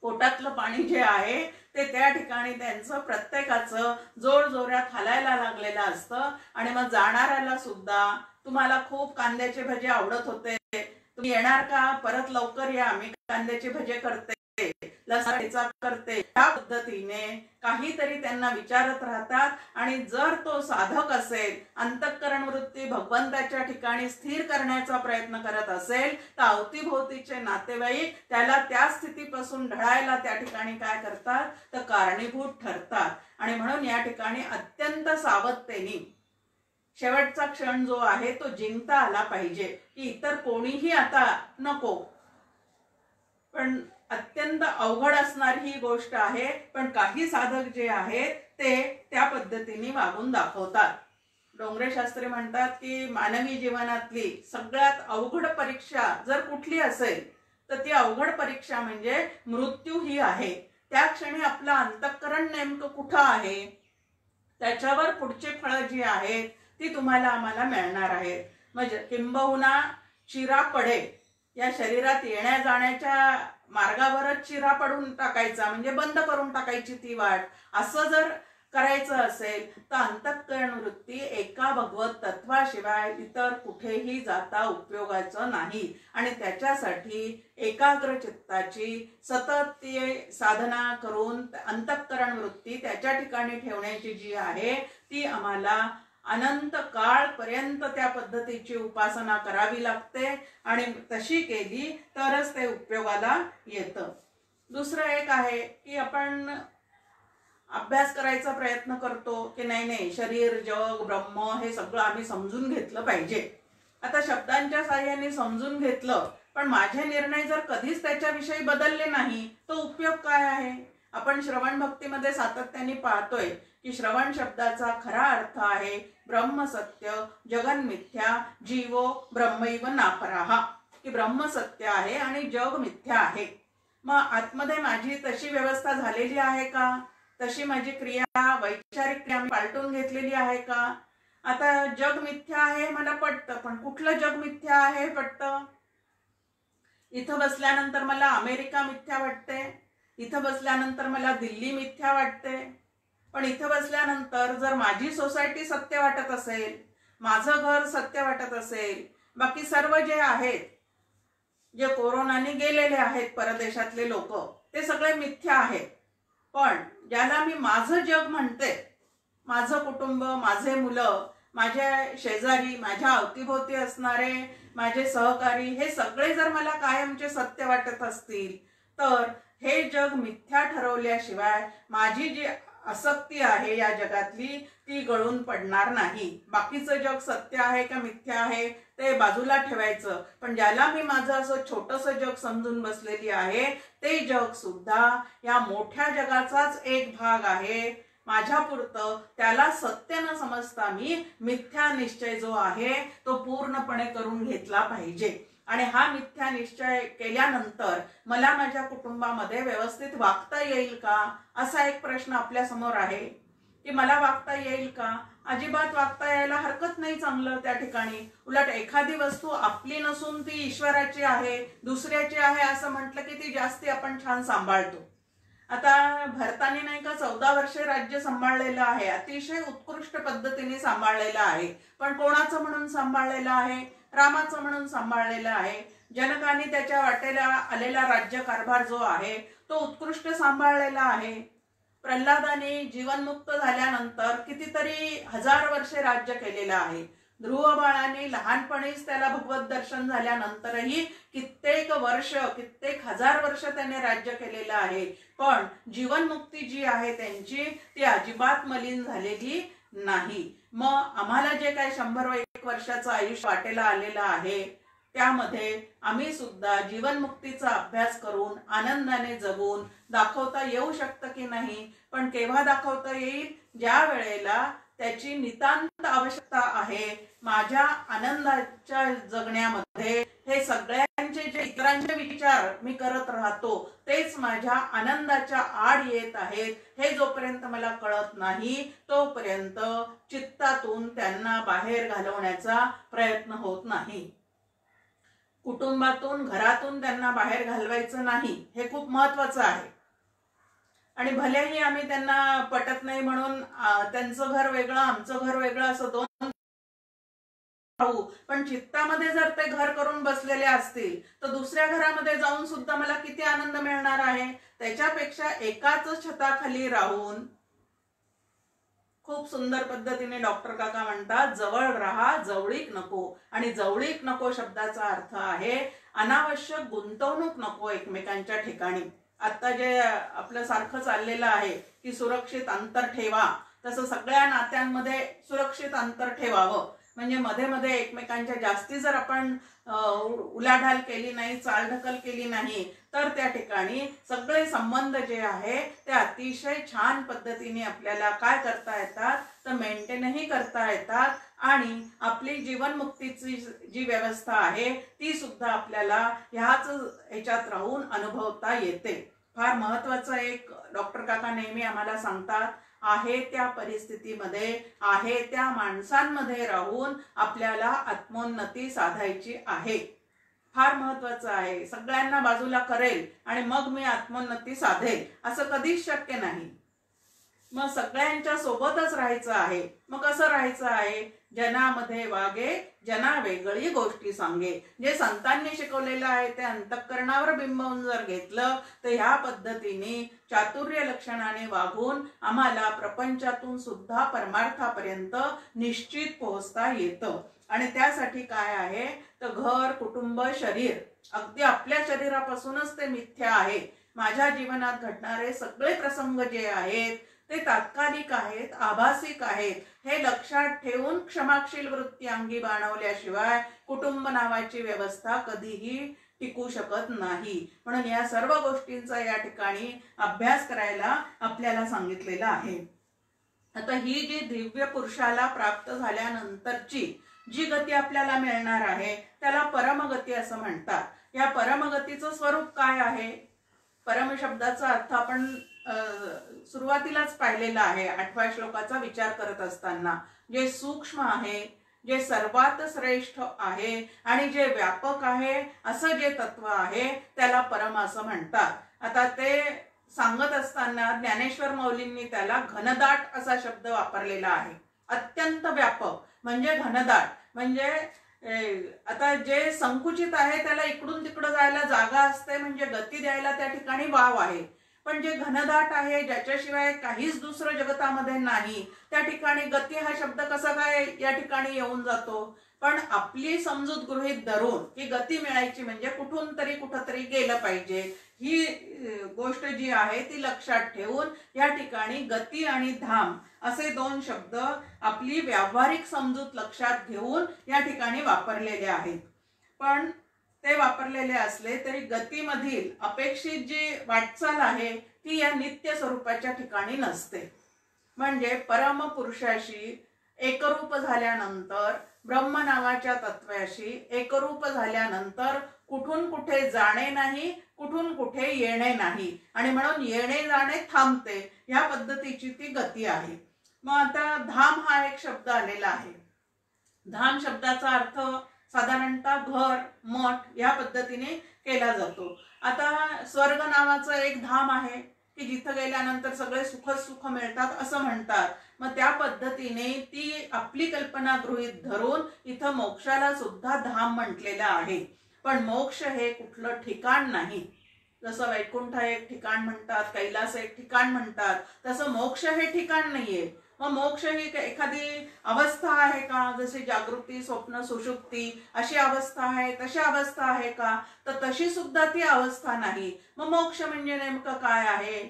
पोटातलं पाणी जे आहे ते त्या ठिकाणी त्यांचं प्रत्येकाचं जोरजोरात हलायला लागलेलं असतं. आणि मग जाणाऱ्याला सुद्धा तुम्हाला खूप कांद्याचे भजे आवडत होते, तुम्ही येणार का, परत लवकर या, मी कांद्याचे भजे करते, लसणाचा करते, या पद्धतीने काहीतरी त्यांना विचारत राहतात. आणि जर तो साधक असेल, अंतःकरण वृत्ती भगवंताच्या ठिकाणी स्थिर करण्याचा प्रयत्न करत असेल तर अवतीभोवतीचे नातेवाईक त्याला त्या स्थितीपासून ढळायला त्या ठिकाणी काय करतात तर कारणीभूत ठरतात. आणि म्हणून या ठिकाणी अत्यंत सावधतेने शेवटचा क्षण जो आहे तो जिंकता आला पाहिजे, की इतर कोणीही आता नको. पण अत्यंत अवघड असणारी ही गोष्ट आहे. पण काही साधक जे आहेत ते त्या पद्धतीने वागून दाखवतात. डोंगरे शास्त्री म्हणतात की मानवी जीवनातली सगळ्यात अवघड परीक्षा जर कुठली असेल तर ती अवघड परीक्षा म्हणजे मृत्यू ही आहे. त्या क्षणी आपलं अंतःकरण नेमकं कुठं आहे त्याच्यावर पुढची फळं जी आहेत ती तुम्हाला आम्हाला मिळणार आहेत. म्हणजे किंबहुना चिरा पडे, या शरीरात येण्या जाण्याच्या मार्गावरच चिरा पडून टाकायचा म्हणजे बंद करून टाकायची ती वाट, असं जर करायचं असेल तर अंतःकरण वृत्ती एका भगवत तत्वाशिवाय इतर कुठेही जाता उपयोगाचं नाही आणि त्याच्यासाठी एकाग्र चित्ताची सतत ती साधना करून अंतःकरण वृत्ती त्याच्या ठिकाणी ठेवण्याची जी आहे ती आम्हाला अनंत काळपर्यंत त्या पद्धतीची उपासना करावी लागते आणि तशी केली तरच ते उपयोगाला येतं. दुसरं एक आहे की आपण अभ्यास करायचा प्रयत्न करतो की नाही शरीर जग ब्रह्म हे सगळं आम्ही समजून घेतलं पाहिजे. आता शब्दांच्या साह्याने समजून घेतलं पण माझे निर्णय जर कधीच त्याच्याविषयी बदलले नाही तो उपयोग काय आहे. आपण श्रवण भक्तीमध्ये सातत्याने पाहतोय की श्रवण शब्दाचा खरा अर्थ आहे ब्रह्म सत्य जगन मिथ्या जीवो ब्रह्मैव नापराहा, की ब्रह्म सत्य आहे आणि जग मिथ्या आहे. मग आतमध्ये माझी तशी व्यवस्था झालेली आहे का, तशी माझी क्रिया वैचारिक क्रिया पालटून घेतलेली आहे का. आता जग मिथ्या आहे मला पटतं पण कुठलं जग मिथ्या आहे पटतं. इथं बसल्यानंतर मला अमेरिका मिथ्या वाटते, इथं बसल्यानंतर मला दिल्ली मिथ्या वाटते, पण इथं बसल्यानंतर जर माझी सोसायटी सत्य वाटत असेल, माझं घर सत्य वाटत असेल, बाकी सर्व जे आहेत जे कोरोनाने गेलेले आहेत परदेशातले लोक ते सगळे मिथ्या आहेत. पण ज्याला मी माझं जग म्हणते, माझं कुटुंब माझे मुलं माझ्या शेजारी माझ्या अवतीभोवती असणारे माझे सहकारी हे सगळे जर मला कायमचे सत्य वाटत असतील तर हे जग मिथ्या ठरवल्याशिवाय माझी जी आसक्ती आहे या जगातली ती गळून पडणार नाही. बाकीचं जग सत्य आहे का मिथ्या आहे ते बाजूला ठेवायचं, पण ज्याला मी माझं असं छोटंसं जग समजून बसलेली आहे ते जग सुद्धा या मोठ्या जगाचाच एक भाग आहे. माझ्यापुरतं त्याला सत्य न समजता मी मिथ्या निश्चय जो आहे तो पूर्णपणे करून घेतला पाहिजे. आणि हा मिथ्या निश्चय केल्यानंतर मला माझ्या कुटुंबामध्ये व्यवस्थित वागता येईल का असा एक प्रश्न आपल्या समोर आहे की मला वागता येईल का. अजिबात वागता यायला हरकत नाही चांगलं त्या ठिकाणी. उलट एखादी वस्तू आपली नसून ती ईश्वराची आहे दुसऱ्याची आहे असं म्हटलं की ती जास्ती आपण छान सांभाळतो. आता भरताने नाही का 14 वर्षे राज्य सांभाळलेलं आहे, अतिशय उत्कृष्ट पद्धतीने सांभाळलेलं आहे, पण कोणाचं म्हणून सांभाळलेलं आहे, रामाचं म्हणून सांभाळलेलं आहे. जनकाने त्याच्या वाटेला आलेला राज्यकारभार जो आहे तो उत्कृष्ट सांभाळलेला आहे. प्रल्हादाने जीवनमुक्त झाल्यानंतर कितीतरी हजार वर्षे राज्य केलेलं आहे. ध्रुव बाळाने लहानपणीच त्याला भगवत दर्शन झाल्यानंतरही कित्येक वर्ष कित्येक हजार वर्ष त्याने राज्य केलेलं आहे. पण जीवनमुक्ती जी आहे त्यांची ती अजिबात मलिन झालेली नाही. मग आम्हाला जे काय 100 वर्षाचं आयुष्य वाटेला आलेलं आहे त्यामध्ये आम्ही सुद्धा जीवनमुक्तीचा अभ्यास करून आनंदाने जगून दाखवता येऊ शकतं की नाही. पण केव्हा दाखवता येईल, ज्या वेळेला त्याची नितांत आवश्यकता आहे. माझ्या आनंदाच्या जगण्यामध्ये हे सगळ्यांचे जे इतरांचे विचार मी करत राहतो तेच माझ्या आनंदाच्या आड येत आहेत हे जोपर्यंत मला कळत नाही तोपर्यंत चित्तातून त्यांना बाहेर घालवण्याचा प्रयत्न होत नाही. कुटुंबातून घरातून त्यांना बाहेर घालवायचं नाही हे खूप महत्वाचं आहे. आणि भलेही आम्ही त्यांना पटत नाही म्हणून त्यांचं घर वेगळं आमचं घर वेगळं असं दोन राहू, पण चित्तामध्ये जर ते घर करून बसलेले असतील तर दुसऱ्या घरामध्ये जाऊन सुद्धा मला किती आनंद मिळणार आहे. त्याच्यापेक्षा एकाच छताखाली राहून खूप सुंदर पद्धतीने डॉक्टर काका म्हणतात जवळ राहा जवळीक नको. आणि जवळीक नको शब्दाचा अर्थ आहे अनावश्यक गुंतवणूक नको एकमेकांच्या ठिकाणी. आता जे आपलं सारखं चाललेलं आहे की सुरक्षित अंतर ठेवा, तसं सगळ्या नात्यांमध्ये सुरक्षित अंतर ठेवावं. म्हणजे मध्ये मध्ये एकमेकांच्या जास्ती जर आपण उलाढाल केली नाही चालढकल केली नाही तर त्या ठिकाणी सगळे संबंध जे आहे ते अतिशय छान पद्धतीने आपल्याला काय करता येतात तर मेंटेनही करता येतात. आणि आपली जीवनमुक्तीची जी व्यवस्था आहे ती सुद्धा आपल्याला ह्याच ह्याच्यात राहून अनुभवता येते. फार महत्वाचं एक डॉक्टर काका नेहमी आम्हाला सांगतात, आहे त्या परिस्थितीमध्ये आहे त्या माणसांमध्ये राहून आपल्याला आत्मोन्नती साधायची आहे. फार महत्वाचं आहे. सगळ्यांना बाजूला करेल आणि मग मी आत्मोन्नती साधेल असं कधीच शक्य नाही. मग सगळ्यांच्या सोबतच राहायचं आहे. मग कसं राहायचं आहे? जनामध्ये वागे जना वेगळी गोष्टी सांगे. जे संतांनी शिकवलेलं आहे ते अंतःकरणावर बिंबवून जर घेतलं तर ह्या पद्धतीने चातुर्य लक्षणाने वागून आम्हाला प्रपंचातून सुद्धा परमार्थापर्यंत निश्चित पोहोचता येतं. आणि त्यासाठी काय आहे तर घर, कुटुंब, शरीर, अगदी आपल्या शरीरापासूनच ते मिथ्या आहे. माझ्या जीवनात घडणारे सगळे प्रसंग जे आहेत ते तात्कालिक आहेत, आभासिक आहेत. हे लक्षात ठेवून क्षमाशील वृत्ती अंगी बाणवल्याशिवाय कुटुंब नावाची व्यवस्था कधीही टिकू शकत नाही. म्हणून या सर्व गोष्टींचा या ठिकाणी अभ्यास करायला आपल्याला सांगितलेला आहे. आता ही जी दिव्य पुरुषाला प्राप्त झाल्यानंतरची जी गती आपल्याला मिळणार आहे त्याला परमगती असं म्हणतात. या परमगतीचं स्वरूप काय आहे? परम शब्दाचा अर्थ आपण सुरुवातीलाच पाहिलेला आहे 8व्या श्लोकाचा विचार करत असताना. जे सूक्ष्म आहे, जे सर्वात श्रेष्ठ आहे आणि जे व्यापक आहे असं जे तत्व आहे त्याला परम असं म्हणतात. आता ते सांगत असताना ज्ञानेश्वर माऊलींनी त्याला घनदाट असा शब्द वापरलेला आहे. अत्यंत व्यापक म्हणजे घनदाट. म्हणजे आता जे संकुचित आहे त्याला इकडून तिकडं जायला जागा असते, म्हणजे गती द्यायला त्या ठिकाणी वाव आहे. पण जे घनदाट आहे, ज्याच्याशिवाय काहीच दुसरं जगतामध्ये नाही, त्या ठिकाणी गती हा शब्द कसा काय या ठिकाणी येऊन जातो? पण आपली समजूत गृहीत धरून की गती मिळायची म्हणजे कुठून तरी कुठंतरी गेलं पाहिजे, ही गोष्ट जी आहे ती लक्षात ठेवून या ठिकाणी गती आणि धाम असे दोन शब्द आपली व्यावहारिक समजूत लक्षात घेऊन या ठिकाणी वापरलेले आहेत. पण ते वापरलेले असले तरी गतीमधील अपेक्षित जी वाटचाल आहे ती या नित्य स्वरूपाच्या ठिकाणी नसते. म्हणजे परम पुरुषाशी एकरूप झाल्यानंतर, ब्रह्म नावाच्या तत्वाशी एकरूप झाल्यानंतर कुठून कुठे जाणे नाही, कुठून कुठे येणे नाही, आणि म्हणून येणे जाणे थांबते. या पद्धतीची ती गती आहे. मग आता धाम हा एक शब्द आलेला आहे. धाम शब्दाचा अर्थ साधारणतः घर, मठ या पद्धतीने केला जातो. आता स्वर्ग नावाचं एक धाम आहे की जिथं गेल्यानंतर सगळे सुख मिळतात असं म्हणतात. मग त्या पद्धतीने ती आपली कल्पना गृहीत धरून इथं मोक्षाला सुद्धा धाम म्हटलेलं आहे. पण मोक्ष हे कुठलं ठिकाण नाही. जसं वैकुंठ एक ठिकाण म्हणतात, कैलास एक ठिकाण म्हणतात, तसं मोक्ष हे ठिकाण नाहीये. मग मोक्ष ही एखादी अवस्था आहे का? जशी जागृती, स्वप्न, सुषुप्ती अशी अवस्था आहे, तशी अवस्था आहे का? तर तशी सुद्धा ती अवस्था नाही. मग मोक्ष म्हणजे नेमकं काय आहे?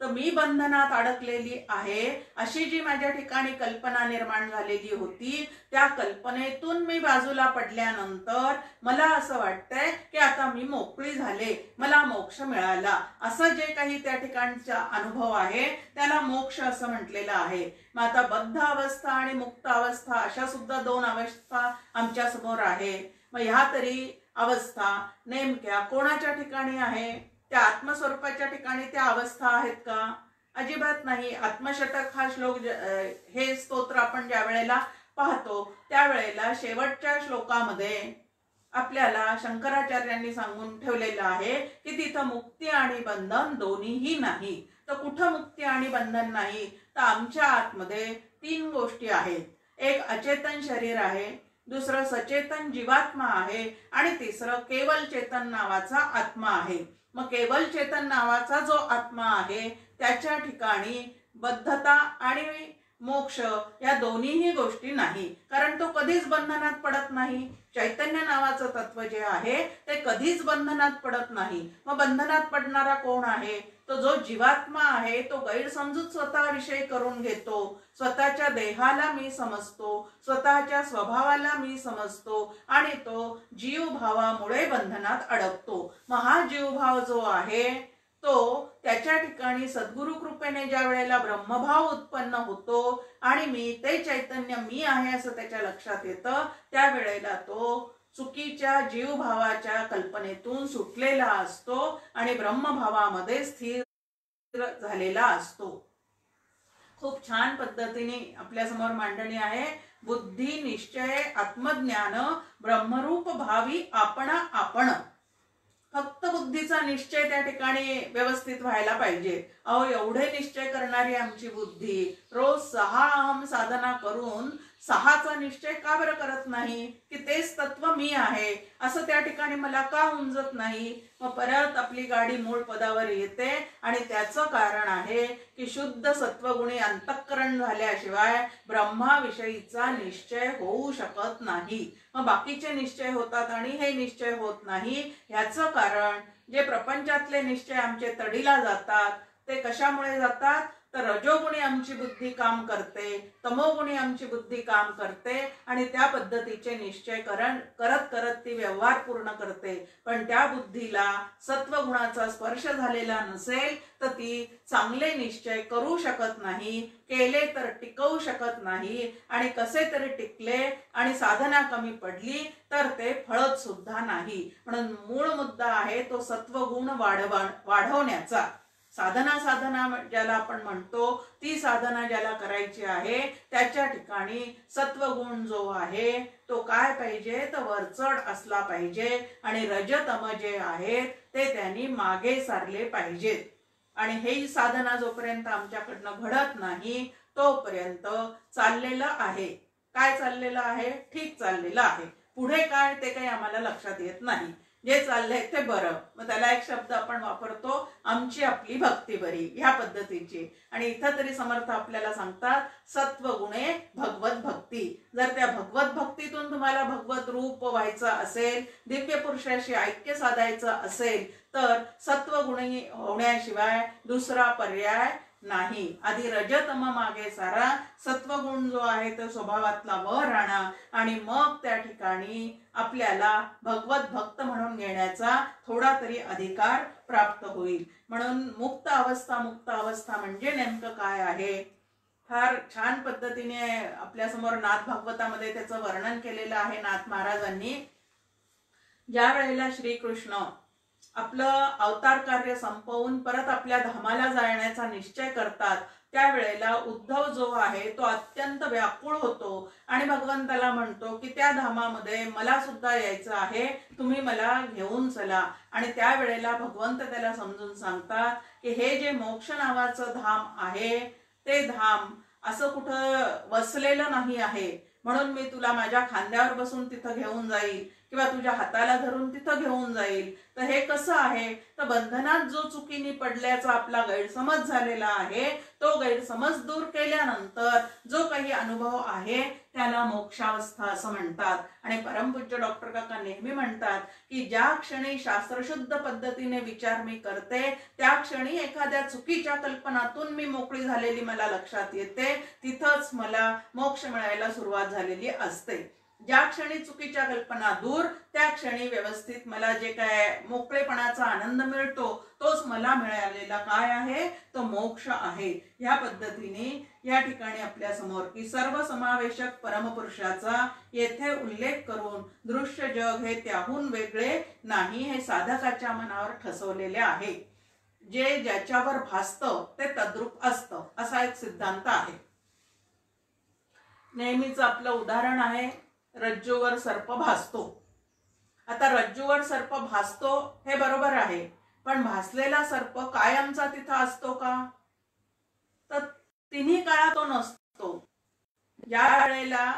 तर मी बंधनात अडकलेली आहे अशी जी माझ्या ठिकाणी कल्पना निर्माण झालेली होती, त्या कल्पनेतून मी बाजूला पडल्यानंतर मला असं वाटतंय की आता मी मोकळी झाले, मला मोक्ष मिळाला, असं जे काही त्या ठिकाणचा अनुभव आहे त्याला मोक्ष असं म्हटलेलं आहे. मग आता बद्ध अवस्था आणि मुक्त अवस्था अशा सुद्धा दोन अवस्था आमच्या समोर आहे. मग ह्या तरी अवस्था नेमक्या कोणाच्या ठिकाणी आहे? त्या आत्मस्वरूपाच्या ठिकाणी त्या अवस्था आहेत का? अजिबात नाही. आत्मषटक हा श्लोक, हे स्तोत्र आपण ज्या वेळेला पाहतो त्यावेळेला शेवटच्या श्लोकामध्ये आपल्याला शंकराचार्यांनी सांगून ठेवलेलं आहे की तिथं मुक्ती आणि बंधन दोन्हीही नाही. तर कुठं मुक्ती आणि बंधन नाही? तर आमच्या आतमध्ये तीन गोष्टी आहेत. एक अचेतन शरीर आहे, दुसरं सचेतन जीवात्मा आहे, आणि तिसरं केवल चेतन नावाचा आत्मा आहे. मग केवल चेतन नावाचा जो आत्मा आहे त्याच्या ठिकाणी बद्धता आणि मोक्ष या दोन्हीही गोष्टी नाही, कारण तो कधीच बंधनात पडत नाही. चैतन्य नावाचं तत्व जे आहे ते कधीच बंधनात पडत नाही. मग बंधनात पडणारा कोण आहे? तो जो जीवात्मा आहे. तो गैरसमजूत स्वतःविषयी करून घेतो. स्वतःच्या देहाला मी समजतो, स्वतःच्या स्वभावाला मी समजतो, आणि तो जीवभावामुळे बंधनात अडकतो. मग हा जीवभाव जो आहे तो त्याच्या ठिकाणी सद्गुरु कृपेने ज्या वेळेला ब्रह्मभाव उत्पन्न होतो आणि मी ते चैतन्य मी आहे असं त्याच्या लक्षात येतं, त्यावेळेला तो चुकीच्या जीवभावाच्या कल्पनेतून सुटलेला असतो आणि ब्रह्मभावामध्ये स्थिर झालेला असतो. खूप छान पद्धतीने आपल्या समोर मांडणी आहे. बुद्धी, निश्चय, आत्मज्ञान, ब्रह्मरूप भावी आपण आपण. फक्त बुद्धीचा निश्चय त्या ठिकाणी व्यवस्थित व्हायला पाहिजे. अहो, एवढे निश्चय करणारी आमची बुद्धी रोज 6 अहम साधना करून 6चा निश्चय का बरं करत नाही, की तेच तत्व मी आहे असं त्या ठिकाणी मला का उमजत नाही. मग परत आपली गाडी मूळ पदावर येते आणि त्याचं कारण आहे की शुद्ध सत्वगुणी अंतःकरण झाल्याशिवाय ब्रह्माविषयीचा निश्चय होऊ शकत नाही. मग बाकीचे निश्चय होतात आणि हे निश्चय होत नाही. ह्याचं कारण जे प्रपंचातले निश्चय आमचे तडीला जातात ते कशामुळे जातात, तर रजोगुणी आमची बुद्धी काम करते, तमोगुणी आमची बुद्धी काम करते आणि त्या पद्धतीचे निश्चय करत करत ती व्यवहार पूर्ण करते. पण त्या बुद्धीला सत्वगुणाचा स्पर्श झालेला नसेल तर ती चांगले निश्चय करू शकत नाही, केले तर टिकवू शकत नाही आणि कसे तरी टिकले आणि साधना कमी पडली तर ते फळत सुद्धा नाही. म्हणून मूळ मुद्दा आहे तो सत्वगुण वाढवण्याचा. साधना ज्याला आपण म्हणतो ती साधना ज्याला करायची आहे त्याच्या ठिकाणी सत्वगुण जो आहे तो काय पाहिजे, तर वरचढ असला पाहिजे आणि रजतम जे आहेत ते त्यांनी मागे सारले पाहिजेत. आणि हे साधना जोपर्यंत आमच्याकडनं घडत नाही तोपर्यंत चाललेलं आहे. काय चाललेलं आहे, ठीक चाललेलं आहे. पुढे काय ते काही आम्हाला लक्षात येत नाही. जे चाललंय ते बरं. मग त्याला एक शब्द आपण वापरतो, आमची आपली भक्ती बरी, ह्या पद्धतीची. आणि इथं तरी समर्थ आपल्याला सांगतात सत्वगुणे भगवत भक्ती. जर त्या भगवत भक्तीतून तुम्हाला भगवत रूप व्हायचं असेल, दिव्य पुरुषाशी ऐक्य साधायचं असेल तर सत्वगुणी होण्याशिवाय दुसरा पर्याय नाही. आधी रजतम मागे सारा, सत्वगुण जो आहे तो स्वभावातला वर आणा आणि मग त्या ठिकाणी आपल्याला भगवत भक्त म्हणून घेण्याचा थोडा तरी अधिकार प्राप्त होईल. म्हणून मुक्त अवस्था म्हणजे नेमकं काय आहे, फार छान पद्धतीने आपल्या समोर नाथ भागवतामध्ये त्याचं वर्णन केलेलं आहे नाथ महाराजांनी. ज्या वेळेला श्रीकृष्ण आपलं अवतार कार्य संपवून परत आपल्या धामाला जाण्याचा निश्चय करतात त्यावेळेला उद्धव जो आहे तो अत्यंत व्याकुळ होतो आणि भगवंताला म्हणतो की त्या धामामध्ये मला सुद्धा यायचं आहे, तुम्ही मला घेऊन चला. आणि त्यावेळेला भगवंत त्याला समजून सांगतात की हे जे मोक्ष नावाचं धाम आहे ते धाम असं कुठं वसलेलं नाही आहे, म्हणून मी तुला माझ्या खांद्यावर बसून तिथं घेऊन जाईल किंवा तुझ्या हाताला धरून तिथं घेऊन जाईल. तर हे कसं आहे, तर बंधनात जो चुकीने पडल्याचा आपला गैरसमज झालेला आहे तो गैरसमज दूर केल्यानंतर जो काही अनुभव आहे त्याला मोक्षावस्था असं म्हणतात. आणि परमपूज्य डॉक्टर काका नेहमी म्हणतात की ज्या क्षणी शास्त्रशुद्ध पद्धतीने विचार मी करते त्या क्षणी एखाद्या चुकीच्या कल्पनातून मी मोकळी झालेली मला लक्षात येते, तिथंच मला मोक्ष मिळायला सुरुवात झालेली असते. ज्या क्षणी चुकीच्या कल्पना दूर त्या क्षणी व्यवस्थित मला जे काय मोकळेपणाचा आनंद मिळतो तोच मला मिळालेला काय आहे, तो मोक्ष आहे. या पद्धतीने या ठिकाणी आपल्या समोर की सर्वसमावेशक परमपुरुषाचा येथे उल्लेख करून दृश्य जग हे त्याहून वेगळे नाही हे साधकाच्या मनावर ठसवलेले आहे. जे ज्याच्यावर भासतं ते तद्रूप असतं असा एक सिद्धांत आहे. नेहमीच आपलं उदाहरण आहे रज्जूवर सर्प भासतो. आता रज्जूवर सर्प भासतो हे बरोबर आहे, पण भासलेला सर्प कायमचा तिथं असतो का, तर तिन्ही काळात तो नसतो. ज्या वेळेला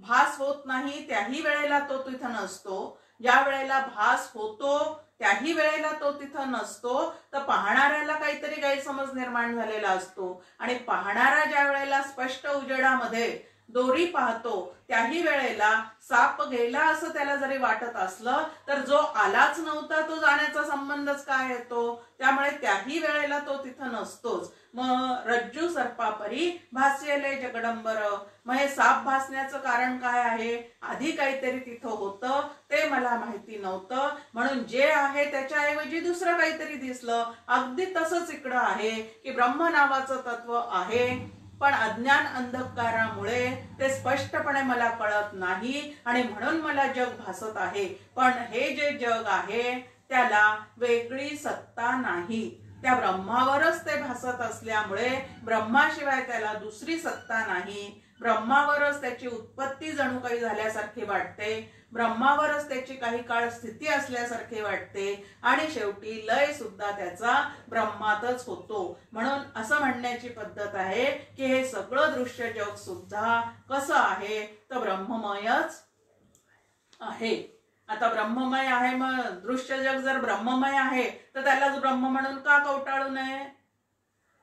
भास होत नाही त्याही वेळेला तो तिथं नसतो, ज्या वेळेला भास होतो त्याही वेळेला तो तिथं नसतो. तर पाहणाऱ्याला काहीतरी गैरसमज निर्माण झालेला असतो आणि पाहणारा ज्या वेळेला स्पष्ट उजेडामध्ये दोरी पाहतो त्याही वेळेला साप गेला असं त्याला जरी वाटत असलं तर जो आलाच नव्हता तो जाण्याचा संबंधच काय येतो, त्यामुळे त्याही वेळेला तो तिथं नसतोच. मग रज्जू सर्पापरी भासेले जगडंबर, मग हे साप भासण्याचं कारण काय आहे, आधी काहीतरी तिथं होतं ते मला माहिती नव्हतं म्हणून जे आहे त्याच्याऐवजी दुसरं काहीतरी दिसलं. अगदी तसंच इकडं आहे की ब्रह्म नावाचं तत्व आहे पण अज्ञान अंधकारामुळे ते स्पष्टपणे मला कळत नाही आणि म्हणून मला जग भासत आहे. पण हे जे जग आहे त्याला वेगळी सत्ता नाही, त्या ब्रह्मावरच ते भासत असल्यामुळे ब्रह्माशिवाय त्याला दुसरी सत्ता नाही. ब्रह्मावरच त्याची उत्पत्ती जणू काही झाल्यासारखी वाटते. ब्रह्मावरच त्याची काही काळ स्थिती असल्यासारखे वाटते आणि शेवटी लय सुद्धा त्याचा ब्रह्मातच होतो। म्हणून असं म्हणण्याची पद्धत आहे की हे सगळं दृश्य जग सुद्धा कसं आहे तर ब्रह्ममयच आहे। आता ब्रह्ममय आहे, मग दृश्य जग जर ब्रह्ममय आहे तर त्यालाच ब्रह्म म्हणून का कवटाळू नये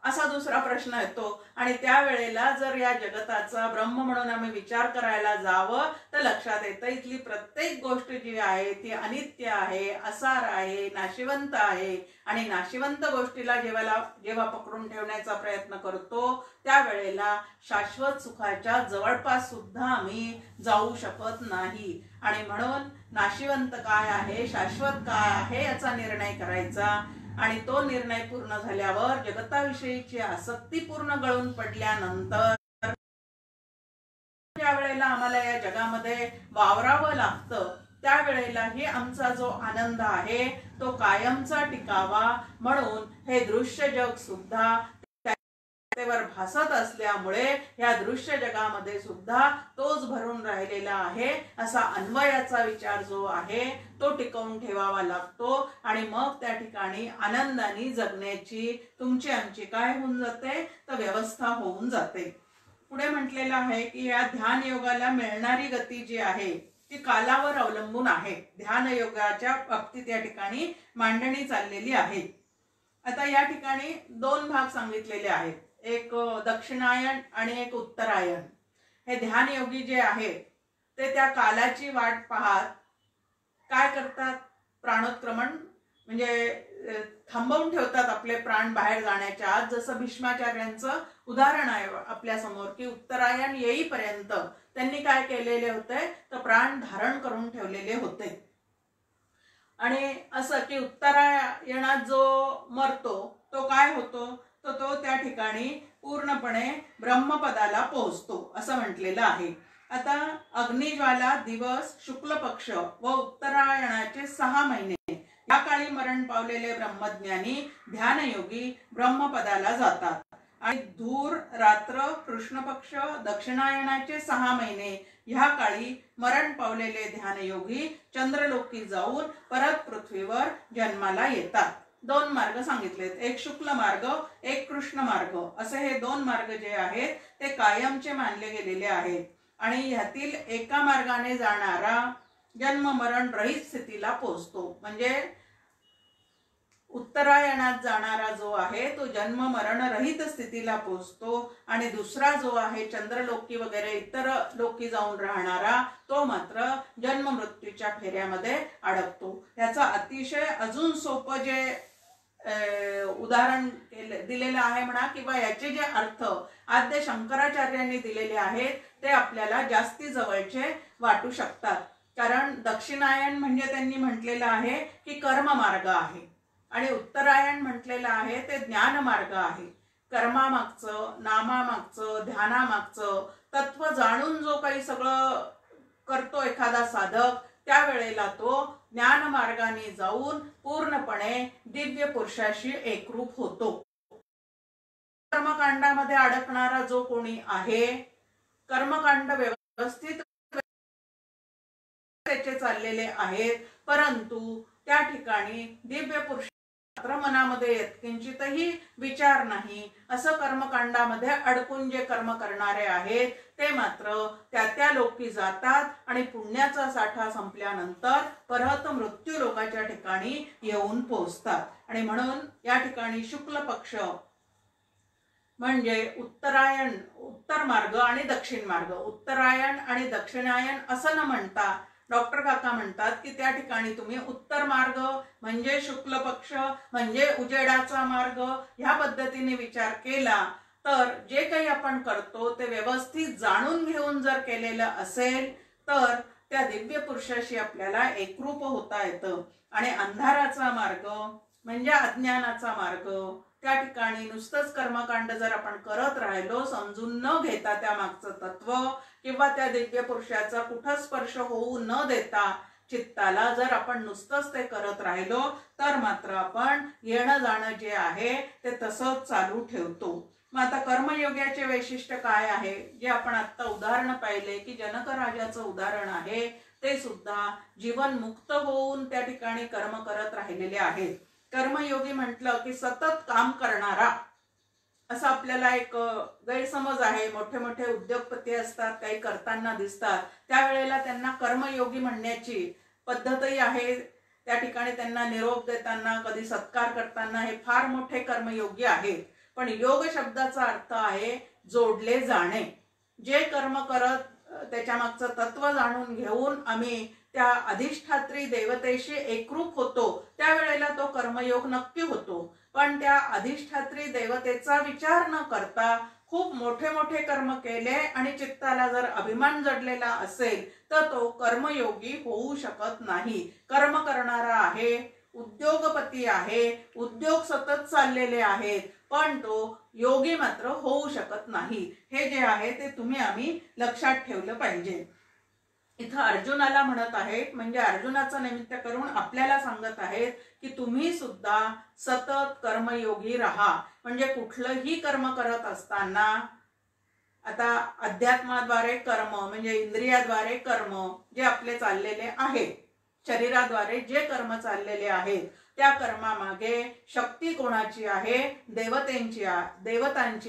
असा दुसरा प्रश्न येतो। आणि त्यावेळेला जर या जगताचा ब्रह्म म्हणून आम्ही विचार करायला जावं तर लक्षात येतं इथली प्रत्येक गोष्ट जी आहे ती अनित्य आहे, असार आहे, नाशिवंत आहे। आणि नाशिवंत गोष्टीला जेव्हा पकडून ठेवण्याचा प्रयत्न करतो त्यावेळेला शाश्वत सुखाच्या जवळपास सुद्धा आम्ही जाऊ शकत नाही। आणि म्हणून नाशिवंत काय आहे, शाश्वत काय आहे याचा निर्णय करायचा। आणि तो निर्णय पूर्ण झाल्यावर जगताविषयीची आसक्ती पूर्ण गळून पडल्यानंतर ज्या वेळेला आम्हाला या जगामध्ये वावरावं लागतं त्यावेळेलाही आमचा जो आनंद आहे तो कायमचा टिकावा म्हणून हे दृश्य जग सुद्धा वर भासत असल्यामुळे या दृश्य जगामध्ये सुद्धा तोच भरून राहिलेला आहे असा अन्वयाचा विचार जो आहे तो टिकवून ठेवावा लागतो। आणि मग त्या ठिकाणी आनंदाने जगण्याची तुमची आमची काय होऊन जाते तर व्यवस्था होऊन जाते। पुढे म्हटलेलं आहे की या ध्यान योगाला मिळणारी गती जी आहे ती कालावर अवलंबून आहे। ध्यान योगाच्या बाबतीत या ठिकाणी मांडणी चाललेली आहे। आता या ठिकाणी दोन भाग सांगितलेले आहेत, एक दक्षिणायन आणि एक उत्तरायण। हे ध्यान योगी जे आहेत ते त्या कालाची वाट पाहत काय करतात, प्राणोत्क्रमण म्हणजे थांबवून ठेवतात आपले प्राण बाहेर जाण्याच्या आत। जसं भीष्माचार्यांचं उदाहरण आहे आपल्या समोर की उत्तरायण येईपर्यंत त्यांनी काय केलेले होते तर प्राण धारण करून ठेवलेले होते। आणि असं की उत्तरायणात जो मरतो तो काय होतो तर तो त्या ठिकाणी पूर्णपणे ब्रह्मपदाला पोहोचतो असं म्हटलेलं आहे। आता अग्निज्वाला दिवस, शुक्ल पक्ष व उत्तरायणाचे 6 महिने या काळी मरण पावलेले ब्रह्मज्ञानी ध्यानयोगी ब्रह्मपदाला जातात। आणि धूर रात्र, कृष्ण पक्ष, दक्षिणायनाचे 6 महिने ह्या काळी मरण पावलेले ध्यानयोगी चंद्रलोकी जाऊन परत पृथ्वीवर जन्माला येतात। दोन मार्ग सांगितलेत, एक शुक्ल मार्ग, एक कृष्ण मार्ग, असे हे दोन मार्ग जे आहेत ते कायमचे मानले गेलेले आहेत। आणि ह्यातील एका मार्गाने जाणारा जन्म मरण रहित स्थितीला पोहोचतो। म्हणजे उत्तरायणात जाणारा जो आहे तो जन्म मरण रहित स्थितीला पोहोचतो आणि दुसरा जो आहे चंद्रलोकी वगैरे इतर लोकी जाऊन राहणारा तो मात्र जन्म मृत्यूच्या फेऱ्यामध्ये अडकतो। याचा अतिशय अजून सोपं जे उदाहरण दिलेलं आहे म्हणा किंवा याचे जे अर्थ आद्य शंकराचार्यांनी दिलेले आहेत ते आपल्याला जास्ती जवळचे वाटू शकतात। कारण दक्षिणायन म्हणजे त्यांनी म्हटलेलं आहे की कर्म मार्ग आहे आणि उत्तरायण म्हटलेलं आहे ते ज्ञान मार्ग आहे। कर्मामागचं, नामामागचं, ध्यानामागचं तत्व जाणून जो काही सगळं करतो एखादा साधक त्यावेळेला तो ज्ञान मार्गाने जाऊन पूर्णपणे दिव्य पुरुषाशी एकरूप होतो। कर्मकांडामध्ये अडकणारा जो कोणी आहे, कर्मकांड व्यवस्थित त्याचे चाललेले आहेत परंतु त्या ठिकाणी दिव्य पुरुष मनामध्ये किंचितही विचार नाही असं कर्मकांडामध्ये अडकून जे कर्म करणारे आहेत ते मात्र त्या लोकी जातात आणि पुण्याचा साठा संपल्यानंतर परत मृत्यू लोकाच्या ठिकाणी येऊन पोहोचतात। आणि म्हणून या ठिकाणी शुक्ल पक्ष म्हणजे उत्तरायण, उत्तर मार्ग आणि दक्षिण मार्ग, उत्तरायण आणि दक्षिणायन असं न म्हणता डॉक्टर काका म्हणतात की त्या ठिकाणी तुम्ही उत्तर मार्ग म्हणजे शुक्ल पक्ष म्हणजे उजेडाचा मार्ग ह्या पद्धतीने विचार केला तर जे काही आपण करतो ते व्यवस्थित जाणून घेऊन जर केलेलं असेल तर त्या दिव्य पुरुषाशी आपल्याला एकरूप होता येतं। आणि अंधाराचा मार्ग म्हणजे अज्ञानाचा मार्ग, त्या ठिकाणी नुसतंच कर्मकांड जर आपण करत राहिलो समजून न घेता त्या मागचं तत्व किंवा त्या दिव्य पुरुषाचा कुठं स्पर्श होऊ न देता चित्ताला जर आपण नुसतंच ते करत राहिलो तर मात्र आपण येणं जाणं जे आहे ते तसंच चालू ठेवतो। मग आता कर्मयोगाचे वैशिष्ट्य काय आहे जे आपण आता उदाहरण पाहिले की जनक राजाचं उदाहरण आहे ते सुद्धा जीवन मुक्त होऊन त्या ठिकाणी कर्म करत राहिलेले आहेत. कर्मयोगी म्हटलं की सतत काम करणारा, असा आपल्याला एक गैरसमज आहे. मोठे मोठे उद्योगपती असतात, काही करताना दिसतात, त्यावेळेला त्यांना कर्मयोगी म्हणण्याची पद्धतही आहे. त्या ठिकाणी त्यांना निरोप देताना, कधी सत्कार करताना हे फार मोठे कर्मयोगी आहेत. पण योग शब्दाचा अर्थ आहे जोडले जाणे. जे कर्म करत त्याच्या मागचं तत्व जाणून घेऊन आम्ही त्या अधिष्ठात्री देवतेशी एकरूप होतो, त्यावेळेला तो कर्मयोग नक्की होतो. पण त्या अधिष्ठात्री देवतेचा विचार न करता खूप मोठे मोठे कर्म केले आणि चित्ताला जर अभिमान जडलेला असेल तर तो कर्मयोगी होऊ शकत नाही. कर्म करणारा आहे, उद्योगपती आहे, उद्योग सतत चाललेले आहेत, पण तो योगी मात्र होऊ शकत नाही. हे जे आहे ते तुम्ही आम्ही लक्षात ठेवलं पाहिजे. इथं अर्जुनाला म्हणत आहेत, म्हणजे अर्जुनाचं निमित्त करून आपल्याला सांगत आहेत की तुम्ही सुद्धा सतत कर्मयोगी राहा. म्हणजे कुठलंही कर्म करत असताना, आता अध्यात्माद्वारे कर्म म्हणजे इंद्रियाद्वारे कर्म जे आपले चाललेले आहेत, शरीराद्वारे जे कर्म चाललेले आहेत, त्या कर्मामागे शक्ती कोणाची आहे? देवतांची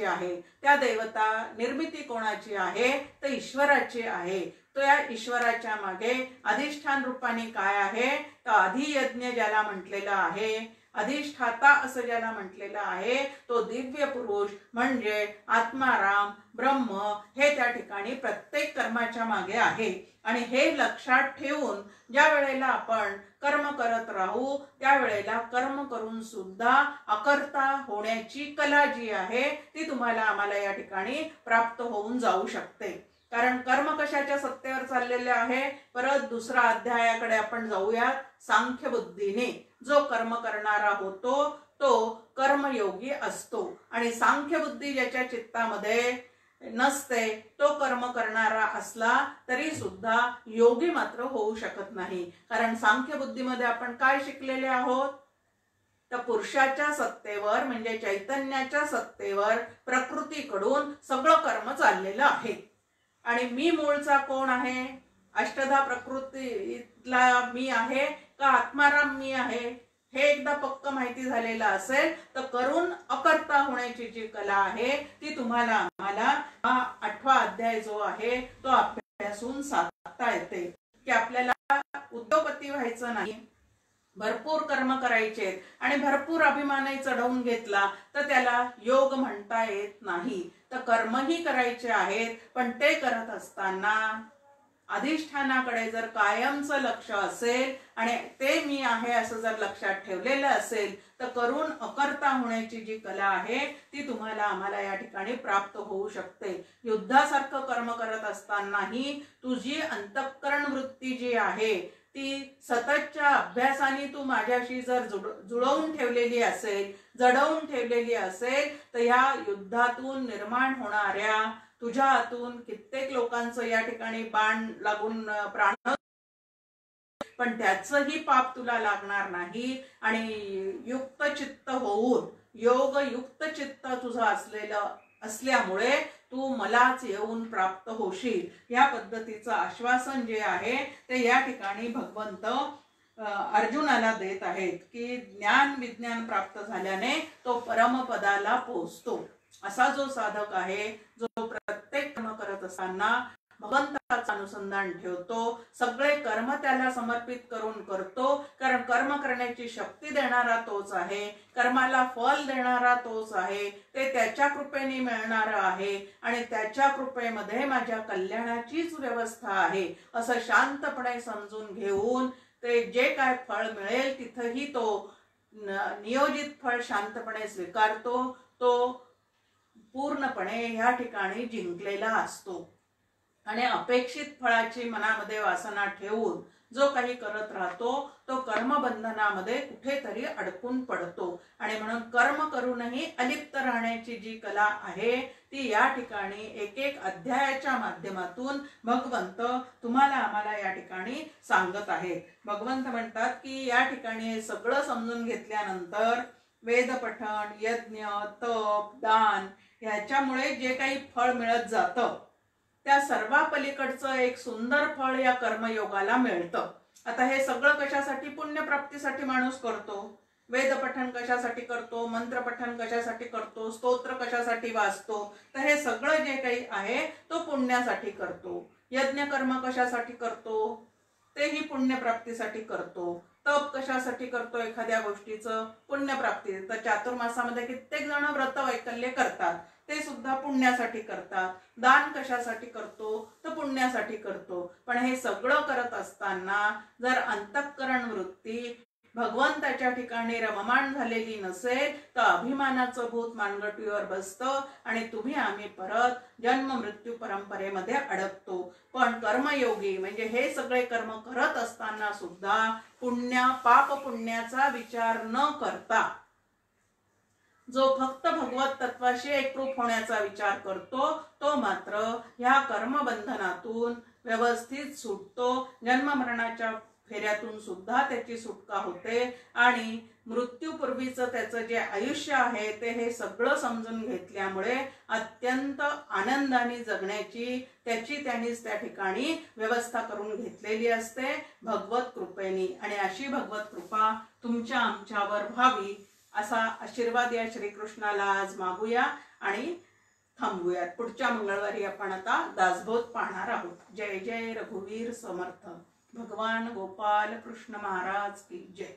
आहे. त्या देवता निर्मिती कोणाची आहे? तर ईश्वराची आहे. तो या ईश्वराच्या मागे अधिष्ठान रूपाने काय आहे? तर अधियज्ञ ज्याला म्हटलेला आहे, अधिष्ठाता असं ज्याला म्हटलेलं आहे, तो दिव्य पुरुष म्हणजे आत्माराम ब्रह्म हे त्या ठिकाणी प्रत्येक कर्माच्या मागे आहे. आणि हे लक्षात ठेवून ज्या वेळेला आपण कर्म करत राहू, त्यावेळेला कर्म करून सुद्धा अकर्ता होण्याची कला जी आहे ती तुम्हाला आम्हाला या ठिकाणी प्राप्त होऊन जाऊ शकते. कारण कर्म कशाच्या सत्तेवर चाललेले आहे? परत दुसरा अध्यायाकडे आपण जाऊया. सांख्य बुद्धीने जो कर्म करणारा होतो तो कर्मयोगी असतो. आणि सांख्य बुद्धी ज्याच्या चित्तामध्ये नसते तो कर्म करणारा असला तरी सुद्धा योगी मात्र होऊ शकत नाही. कारण सांख्य बुद्धीमध्ये आपण काय शिकलेले आहोत? तर पुरुषाच्या सत्तेवर म्हणजे चैतन्याच्या सत्तेवर प्रकृतीकडून सगळं कर्म चाललेलं आहे. आणि मी मूळचा कोण आहे? अष्टधा प्रकृतीतला मी आहे का आत्माराम मी आहे? हे एकदा पक्क माहिती झालेलं असेल तर करून अकर्ता होण्याची जी कला आहे ती तुम्हाला आम्हाला हा 8वा अध्याय जो आहे तो अभ्यासून साधता येते. की आपल्याला उद्योगपती व्हायचं नाही, भरपूर कर्म करायचे आणि भरपूर अभिमानही चढवून घेतला तर त्याला योग म्हणता येत नाही. तर कर्मही करायचे आहेत, पण ते करत असताना अधिष्ठानाकडे जर कायमचं लक्ष असेल आणि ते मी आहे असं जर लक्षात ठेवलेलं असेल तर करून अकर्ता होण्याची जी कला आहे ती तुम्हाला आम्हाला या ठिकाणी प्राप्त होऊ शकते. युद्धासारखं कर्म करत असतानाही तुझी अंतःकरण वृत्ती जी आहे ती सततच्या अभ्यासाने तू माझ्याशी जर जुळवून ठेवलेली असेल, जडवून ठेवलेली असेल तर या युद्धातून निर्माण होणाऱ्या तुझ्या हातून कित्येक लोकांचं या ठिकाणी बाण लागून प्राण, पण त्याचंही पाप तुला लागणार नाही. आणि युक्त चित्त होऊन योग युक्त चित्त तुझं असल्यामुळे तू मलाच येऊन प्राप्त होशील. या पद्धतीचं आश्वासन जे आहे ते या ठिकाणी भगवंत अर्जुनाला देत आहेत की ज्ञान विज्ञान प्राप्त झाल्याने तो परमपदाला पोहोचतो. असा जो साधक आहे, जो प्रत्येक कर्म करत असताना भगवंताचं अनुसंधान ठेवतो, सगळे कर्म त्याला समर्पित करून करतो. कारण कर्म करण्याची शक्ती देणारा तोच आहे, कर्माला फल देणारा तोच आहे, ते त्याच्या कृपेने मिळणार आहे आणि त्याच्या कृपेमध्ये माझ्या कल्याणाचीच व्यवस्था आहे असं शांतपणे समजून घेऊन ते जे काय फळ मिळेल तिथेही तो नियोजित फळ शांतपणे स्वीकारतो. तो पूर्णपणे या ठिकाणी जिंकलेला असतो. आणि अपेक्षित फळाची मनामध्ये वासना ठेवून जो काही करत राहतो तो कर्मबंधनामध्ये कुठेतरी अडकून पडतो. आणि म्हणून कर्म करूनही अलिप्त राहण्याची जी कला आहे ती या ठिकाणी एक एक अध्यायाच्या माध्यमातून भगवंत तुम्हाला आम्हाला या ठिकाणी सांगत आहेत. भगवंत म्हणतात की या ठिकाणी हे सगळं समजून घेतल्यानंतर वेद पठण, यज्ञ, तप, दान ह्याच्यामुळे जे काही फळ मिळत जातं त्या सर्वापलीकडचं एक सुंदर फळ या कर्मयोगाला मिळतं. आता हे सगळं कशासाठी? पुण्यप्राप्तीसाठी माणूस करतो. वेद पठण कशासाठी करतो? मंत्र पठण कशासाठी करतो? स्तोत्र कशासाठी वाचतो? तर हे सगळं जे काही आहे तो पुण्यासाठी करतो. यज्ञ कर्म कशासाठी करतो? तेही पुण्यप्राप्तीसाठी करतो. तप कशासाठी करतो? एखाद्या गोष्टीचं पुण्यप्राप्ती. तर चातुर्मासामध्ये कित्येक जण व्रत वैकल्य करतात, ते सुद्धा पुण्यासाठी करतात. दान कशासाठी करतो? तर पुण्यासाठी करतो. पण हे सगळं करत असताना जर अंतःकरण वृत्ती भगवंताच्या ठिकाणी रममाण झालेली नसेल तर अभिमानाचं भूत मानगटीवर बसतं आणि तुम्ही आम्ही परत जन्म मृत्यू परंपरेमध्ये अडकतो. पण कर्मयोगी म्हणजे हे सगळे कर्म करत असताना सुद्धा पाप पुण्याचा विचार न करता जो फक्त भगवत तत्वाशी एकरूप होण्याचा विचार करतो तो मात्र ह्या कर्मबंधनातून व्यवस्थित सुटतो. जन्म मरणाच्या फेऱ्यातून सुद्धा त्याची सुटका होते आणि मृत्यूपूर्वीचं त्याचं जे आयुष्य आहे ते हे सगळं समजून घेतल्यामुळे अत्यंत आनंदाने जगण्याची त्यांनीच त्या ठिकाणी व्यवस्था करून घेतलेली असते भगवत कृपेने. आणि अशी भगवत कृपा तुमच्या आमच्यावर व्हावी असा आशीर्वाद या श्रीकृष्णाला आज मागूया आणि थांबूयात. पुढच्या मंगळवारी आपण आता दासबोध पाहणार आहोत. जय जय रघुवीर समर्थ. भगवान गोपाल कृष्ण महाराज की जय.